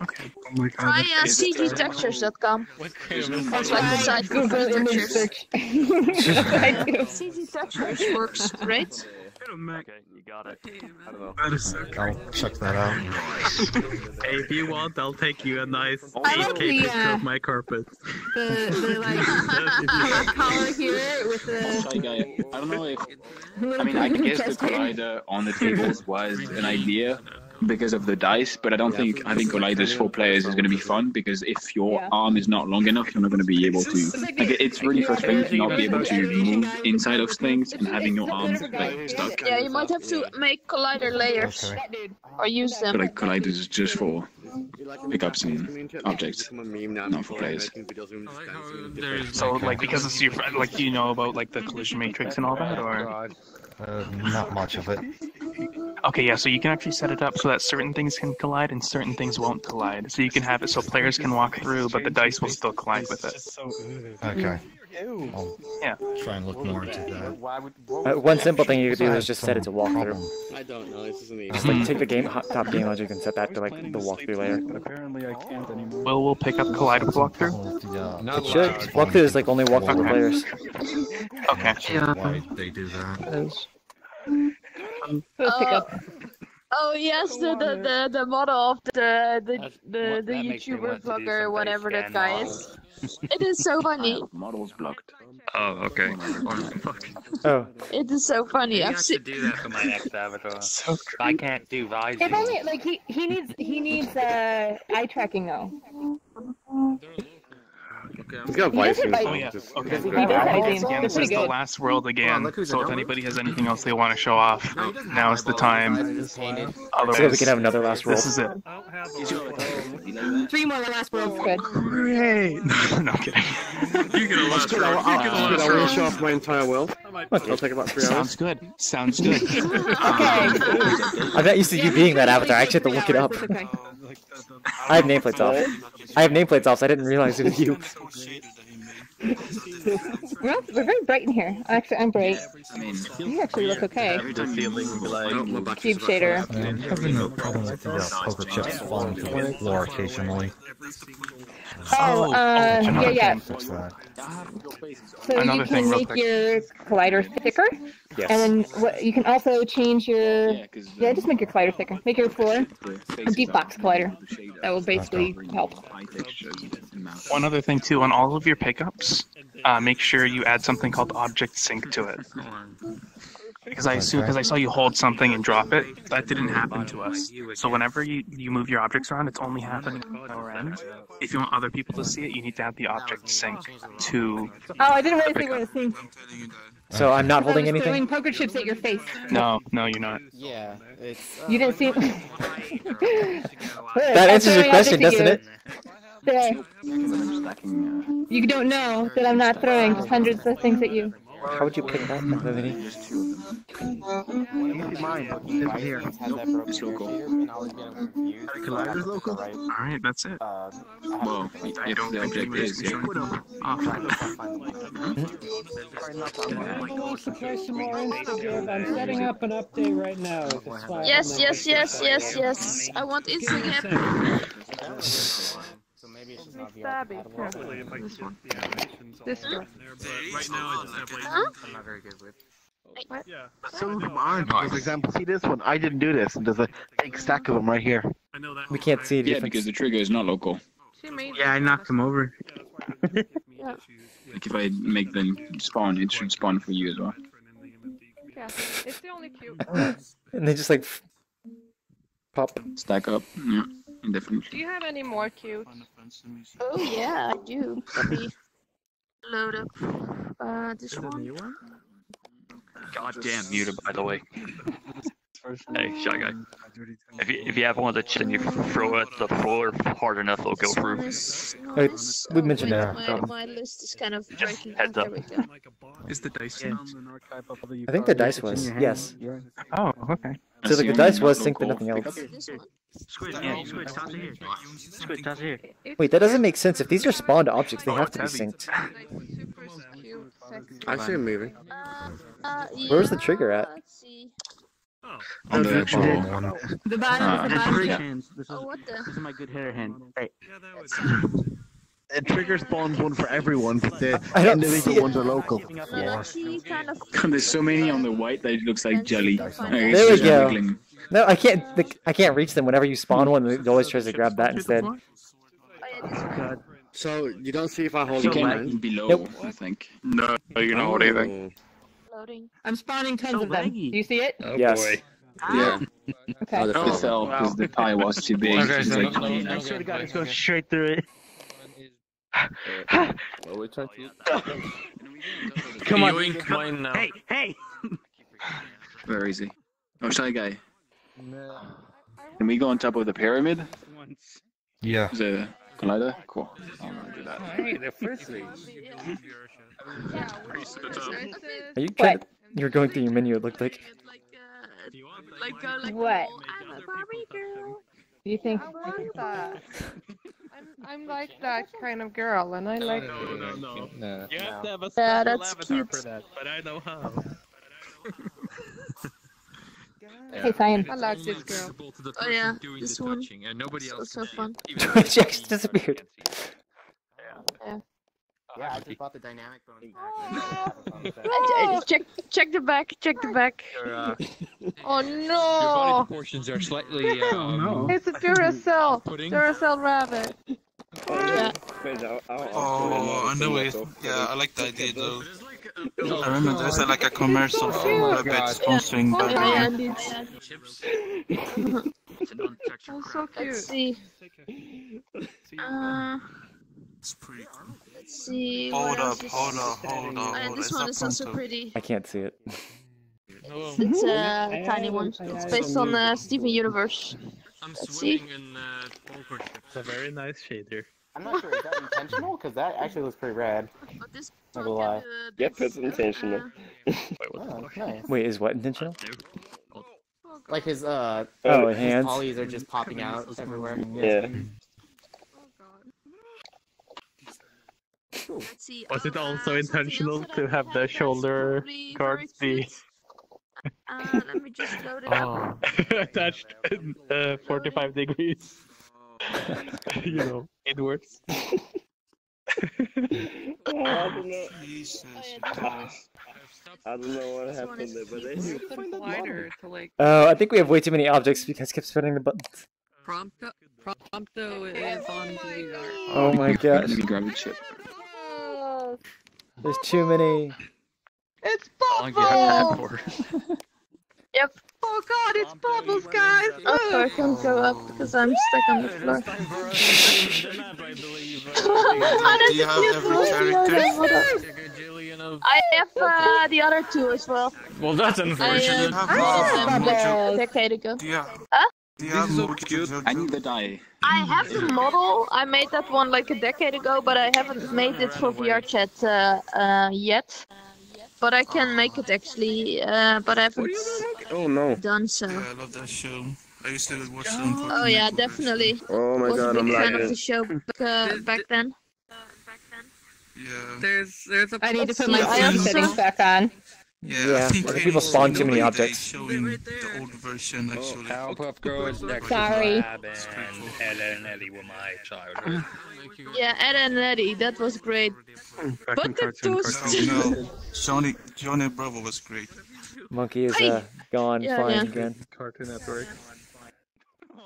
Okay. Oh my Try god. cgtextures.com. It's like the site for Google image textures. search. That's what I do. CG Textures works great. Okay, you got it. I don't know. That is so I'll check that out. Hey, if you want, I'll take you a nice I like 8K the, picture of my carpet. The like collar here with Shy the Guy, I don't know if. little I mean, I guess the chest hair. collider on the tables was an idea because of the dice, but I don't think having colliders for players is going to be fun because if your Yeah. arm is not long enough, you're not going to be able to. Like, it's really frustrating to not be able to move inside of things and having your arms like stuck. Yeah, you might have to make collider layers Okay. or use them. But like colliders is just for pickups and objects, I'm a meme now. not for players. So like because it's your friend, like do you know about like the collision matrix and all that, or? Not much of it. Okay, yeah, so you can actually set it up so that certain things can collide and certain things won't collide. So you can have it so players can walk through, but the dice will still collide with it. Okay. I'll Yeah. try and look more into that. One simple thing you could do is just set it to walkthrough. I don't know. This isn't Just like take the game top game logic and set that to like the walkthrough layer. Apparently I can't anymore. We'll pick up Collide with walkthrough. It should. Walkthrough is like only walk through the players. Okay. Why they do that? Oh yes, the model of the YouTuber vlogger, whatever that guy is. It is so funny. Models blocked. Oh, okay. Oh. It is so funny. I I've have to seen. do that for my next avatar. I can't do visors. If only like he needs eye tracking though. He's got He does visors. it by- Oh yeah. Okay. He does have visors. Again, this They're is pretty the good. last world again. look who's So if another anybody has anything else they want to show off, now is the time. Otherwise, So we can have another last roll. this is it. 3 more last world's good. Great. No, I'm kidding. You get a last round. I'll finish off my entire world. It'll take about 3 hours. Sounds good. Sounds good. I'm not used to you being that avatar. I actually had to look it up. Okay. I have nameplates off. I have nameplates off, so I didn't realize it was you. We're very bright in here. Actually, I'm bright. I mean, You actually look okay. The ceiling like Cube shader. I'm having a problem with the poker chips falling to the floor occasionally. Oh, Another yeah. thing fix that. So Another you thing can real make quick. your collider thicker, Yes. and then you can also change your just make your collider thicker. Make your floor a deep box collider. That will basically help. One other thing too, on all of your pickups, make sure you add something called object sync to it. Because I saw you hold something and drop it. That didn't happen to us. So whenever you move your objects around, it's only happening on our end. If you want other people to see it, you need to have the object sync to. Oh, I didn't really think we were seeing. So I'm not holding I was anything? throwing poker chips at your face. No, you're not. Yeah, it's. You didn't see. That answers your question, doesn't it? There. You don't know that I'm not throwing just hundreds of things at you. How would you pick that up, Vividy? Here. It's local. Collider's local. Alright, that's it. Well, You don't the think object anybody's is, yeah. Surprise some more Instagram. I'm setting up an update right now. Yes. I want Instagram. So maybe it should not be Stabby. compatible. This one. This one. right now I just have like I'm not very good with. yeah. Some of them aren't. For example, see this one? I didn't do this, and there's a big stack of them right here. I know that. We can't see the Yeah, difference. because the trigger is not local. She made Yeah, I knocked him over. Yeah. Like if I make them spawn, it should spawn for you as well. Yeah, it's the only cube. And they just like pop. Stack up. Yeah, definitely. Do you have any more cubes? Oh yeah, I do. Let me load up this one. Goddamn muted, by the way. Hey, Shy Guy. If you have one of the chips and you throw it the floor hard enough, it'll go through. We mentioned that. My list is kind of breaking. Heads up. Is the dice I think the dice was, yes. Oh, okay. So like the dice was synced but nothing else. Squid, yeah, Squid, toss it here. Squid, toss it here. Wait, that doesn't make sense. If these are spawned objects, they have to be synced. I see him moving. Where's the trigger at? Let's see. On the actual The bottom is the bottom. Hands. This is my good hitter hand. Right. The trigger spawns one for everyone, but the I don't individual see it. ones are local. Kind of. There's so many on the white that it looks like jelly. There we go. No, I can't reach them. Whenever you spawn one, it always tries to grab that instead. So you don't see if I hold You it can below, Nope. I think. No, you're not holding anything. Loading. I'm spawning tons of them. Do you see it? Oh Yes. boy. Yeah. Okay. Oh, the fell because the pie was too big. Okay, It's so like, no, I swear to God, it's going straight through it. Well, we try to... Come on. Yoink mine now. Hey, hey! Where is he? Oh, Shy Guy. Can we go on top of the pyramid? Yeah. Is it a collider? Cool. I'm gonna do that. Hey, the first league. Are you trying to, you're going through your menu, it looked like. What? I'm a Barbie girl. Do you think? I like that. I'm like that kind of girl, and I like. No. You have to have a Yeah, special that's avatar cute. for that, but I know how. Hey, Cyan. I like this girl. Oh yeah, this one. And nobody It's else also fun. Jax disappeared. Yeah. Yeah, I just bought the dynamic bonus Check the back. Check the back. Oh Your body no! proportions are slightly. It's a Duracell. Pudding? Duracell rabbit. Yeah. Oh, I know it. Yeah, I like the idea though. I remember there's like a commercial for Rabbit sponsoring Yeah, Burger. Oh, so cute. Let's see. It's pretty cool. Let's see. Hold what up, else is- hold up, hold up. And this one is also pretty. I can't see it. It's a tiny one. It's based on Steven Universe. I'm Let's see. swimming in poker chips. It's a very nice shader. I'm not sure, is that intentional? Because that actually looks pretty rad. But this Not gonna lie. Yep, it's intentional. Oh, nice. Wait, is what intentional? Like his Oh, his hands. polys are just popping out everywhere. Yeah. Let's see. Was it also intentional to have the shoulder guards be Let me just load it up. attached 45 degrees? You know, inwards. Jesus. I don't know what happened there, but they Use the collider to like Oh, I think we have way too many objects because I kept spinning the buttons. Prompto is on DVR. Oh my gosh. Let me grab the chip. There's too many. It's How long do you have to Bubbles! for? Yep. Oh god, it's Bubbles, guys! Oh, so I can't go up because I'm stuck on the floor. Do you have every character? I have the other two as well. Well, that's I unfortunate. have them a decade ago. Yeah. Huh? Do you have more I need the die. I have the model. I made that one like a decade ago, but I haven't made it for VRChat yet. But I can make it actually, but I haven't done so. Yeah, I love that show. I used to watch them. Oh yeah, definitely. Oh my Was god, a I'm big fan of lagging. the show back then. Yeah. There's a. I need to put my I speed also- settings back on. Yeah, I think people spawn too many objects. Showing the old version actually. Powerpuff Girls, Sorry. Lab, and Ella and Ellie were my childhood. Yeah, Ed and Eddie, that was great. But the toast. No, Johnny Bravo was great. Monkey is Hey! gone, Yeah, flying yeah. again. Cartoon Network.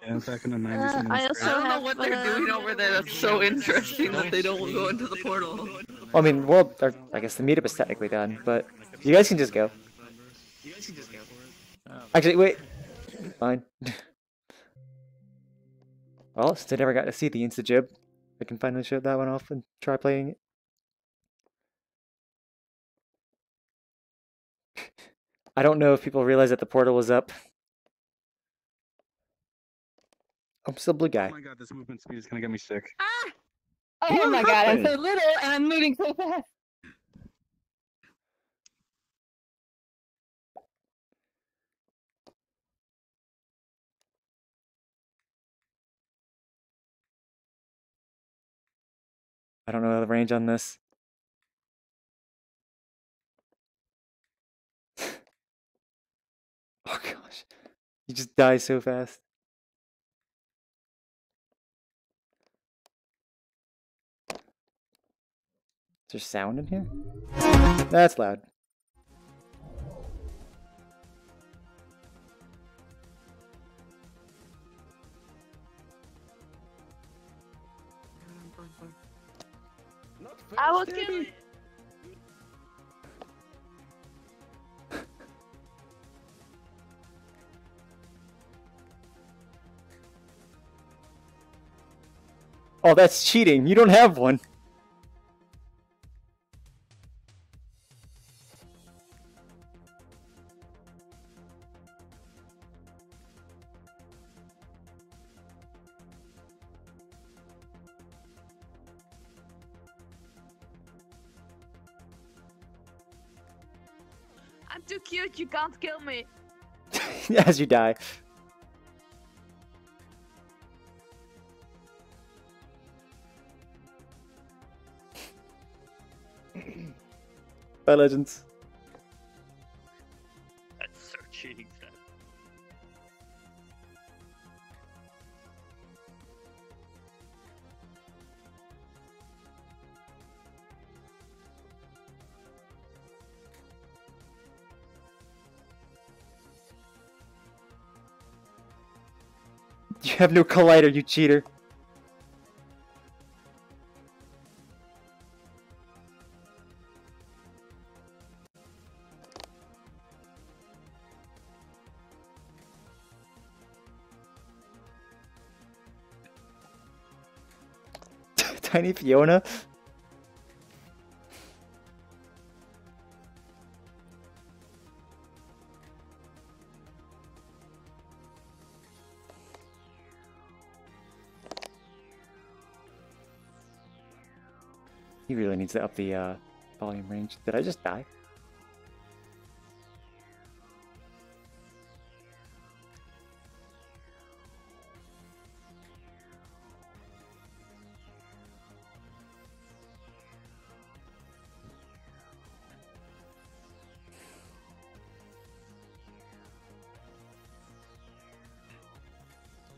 Yeah, back in the 90s. I also I don't know have, what they're doing over there. That's so interesting that they don't go into the portal. I mean, well, I guess the meetup is technically done, but you guys can just go. Actually, wait. Fine. Well, since I never got to see the Insta-Jib, I can finally show that one off and try playing it. I don't know if people realize that the portal was up. I'm still blue guy. Oh my god, this movement speed is gonna get me sick. Oh my god, I'm so little and I'm moving so fast. I don't know the range on this. Oh gosh. You just die so fast. Is there sound in here? That's loud. I will kill you. Oh, that's cheating. You don't have one. I'm too cute, you can't kill me. As you die. Bye, Legends. That's so cheating. You have no collider, you cheater. Tiny Fiona? He really needs to up the volume range. Did I just die?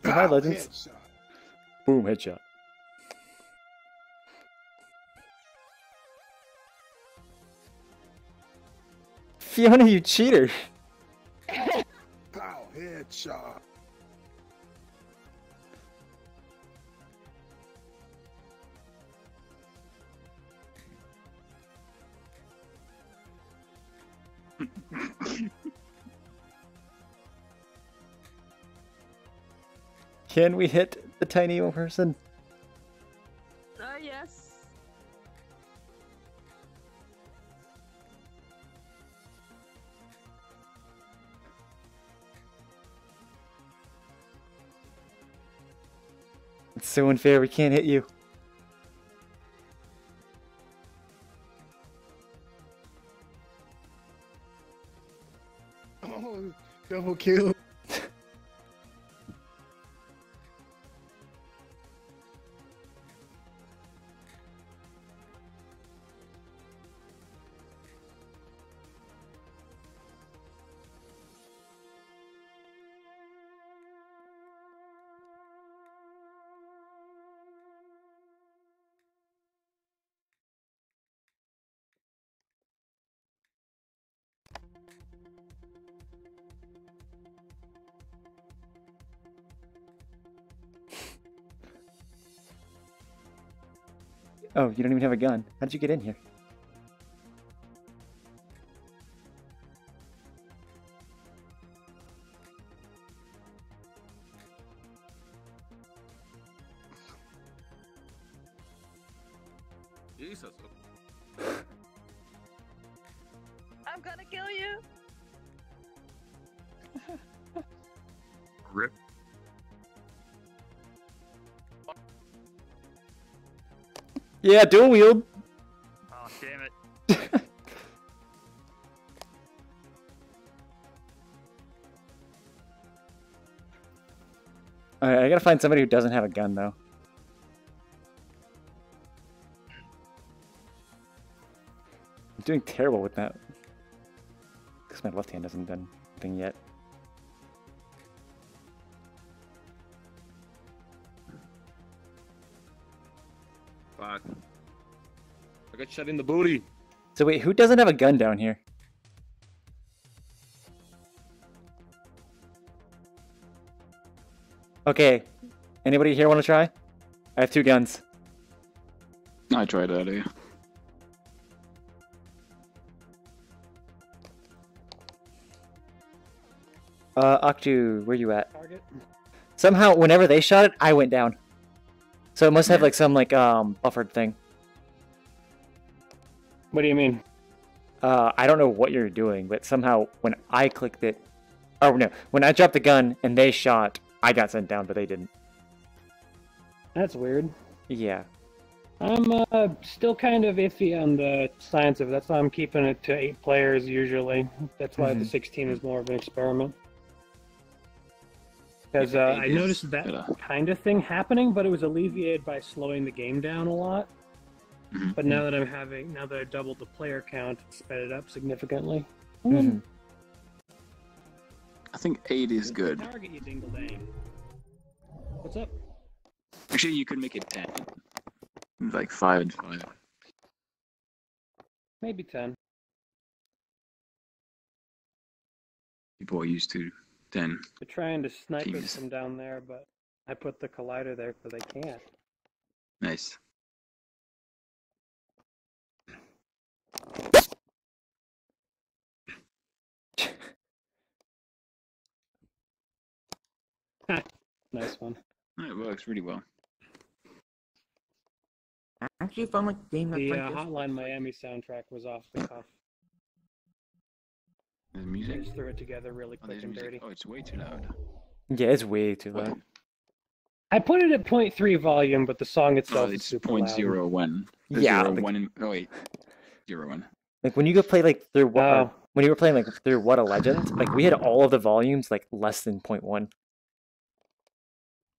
Oh, hi, Legends. Headshot. Boom, headshot. Fiona, you cheater. Pow, headshot. Can we hit the tiny person? Yes. It's so unfair, we can't hit you. Oh, double kill. Oh, you don't even have a gun. How did you get in here? Jesus. I'm gonna kill you. Yeah, dual wield. Oh, damn it. Alright, I gotta find somebody who doesn't have a gun, though. I'm doing terrible with that. Because my left hand hasn't done anything yet. Fuck. I got shot in the booty. So wait, who doesn't have a gun down here? Okay. Anybody here want to try? I have 2 guns. I tried earlier. Octu, where you at? Target. Somehow, whenever they shot it, I went down. So it must have like some buffered thing. What do you mean? I don't know what you're doing, but somehow when I clicked it, oh no, when I dropped the gun and they shot, I got sent down, but they didn't. That's weird. Yeah. I'm still kind of iffy on the science of it. That's why I'm keeping it to 8 players usually. That's why the 16 is more of an experiment. Because I noticed that kind of thing happening, but it was alleviated by slowing the game down a lot. But now that I doubled the player count, it sped it up significantly. I think 8 is good. Target, you dingle dang. What's up? Actually, you could make it 10. Like 5 and 5. Maybe 10. People are used to 10. They're trying to snipe us teams. from down there, but I put the collider there so they can't. Nice. Nice one. It works really well. I actually found like a game that The like this. Hotline Miami soundtrack was off the cuff. The I music? just threw it together really quick There's and music. dirty. Oh, it's way too loud. Yeah, it's way too loud. I put it at 0.3 volume, but the song itself is It's super 0.01. Yeah, Zero, like- 1 oh wait. 01. Like when you go play like through what when you were playing like through What a Legend, like we had all of the volumes like less than 0.1.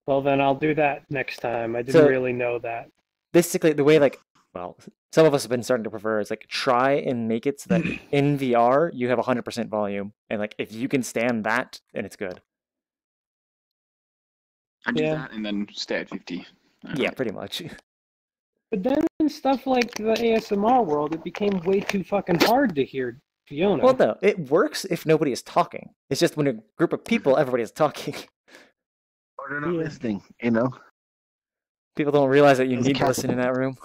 Well, then I'll do that next time. I didn't So- really know that. Basically, the way like well, some of us have been starting to prefer is like try and make it so that in VR you have 100% volume, and like if you can stand that, then it's good. I do Yeah. that and then stay at 50. Yeah, pretty much. But then in stuff like the ASMR world, it became way too fucking hard to hear Fiona. Well, no, it works if nobody is talking. It's just when a group of people, everybody is talking. Or they're not listening, you know? People don't realize that you need to listen in that room.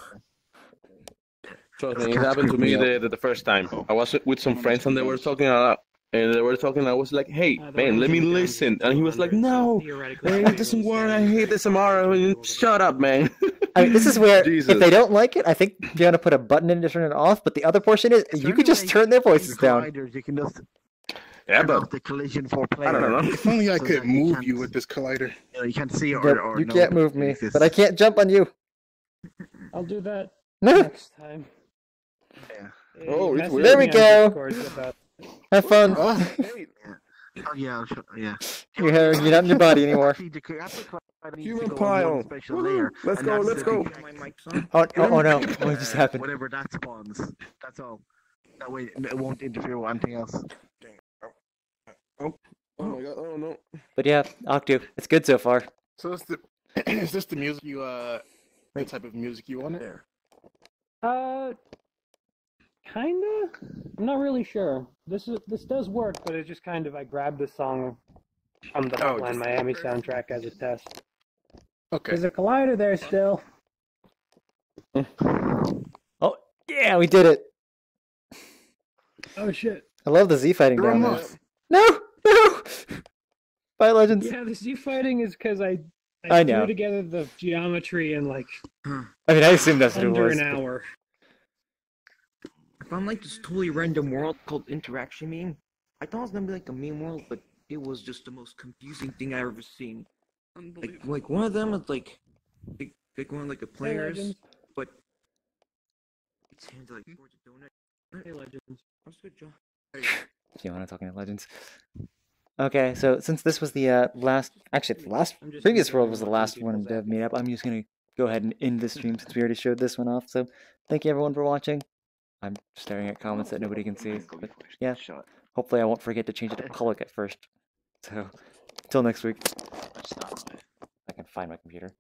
Trust me, it happened to me the first time. I was with some friends and they were talking a lot. And they were talking, I was like, hey, man, let me listen. And he was like, no, it doesn't work. I hate this tomorrow. Shut up, man. I mean, this is where, Jesus. if they don't like it, I think you want to put a button in to turn it off, but the other portion is, you could just turn their voices down. Colliders, you can just Yeah, turn but off the collision for player. I don't know. If only I So could that you move can't- you with this collider. You know, you can't see Yep, or you know can't that move me, it exists. but I can't jump on you. I'll do that No. next time. Yeah. Oh, it's Message weird. There we me on go. Discord about- Have fun. Oh, Oh yeah, I'll show, yeah. You're not in your body anymore. Actually, the after collider needs Human to go on pile. one special Woohoo. layer. Let's and go, that's let's the go. big- Oh no, what just happened? Whatever that spawns, that's all. That way it won't interfere with anything else. Oh my god, oh no. But yeah, Octu, it's good so far. so is this the music you the type of music you wanted? Kinda. I'm not really sure. This does work, but it's just kind of I grabbed the song from the Oh, Hotline just- Miami soundtrack as a test. Okay. There's a collider there still. Oh yeah, we did it. Oh shit. I love the Z fighting You're down there. almost. No, no. Bye, Legends. Yeah, the Z fighting is because I I know. threw together the geometry in like I mean, I assume that's what it under was. an hour. I found like this totally random world called Interaction Meme. I thought it was gonna be like a meme world, but it was just the most confusing thing I've ever seen. Like one of them is like one of like the players, Legends. but Hey, Legends. That's good job. Fiona talking to Legends. Okay, so since this was the last, actually the last, previous world was the last one in Dev Meetup, I'm just going to go ahead and end this stream since we already showed this one off. So thank you everyone for watching. I'm staring at comments that nobody can see, but yeah, hopefully I won't forget to change it to public at first. So, until next week. I can find my computer.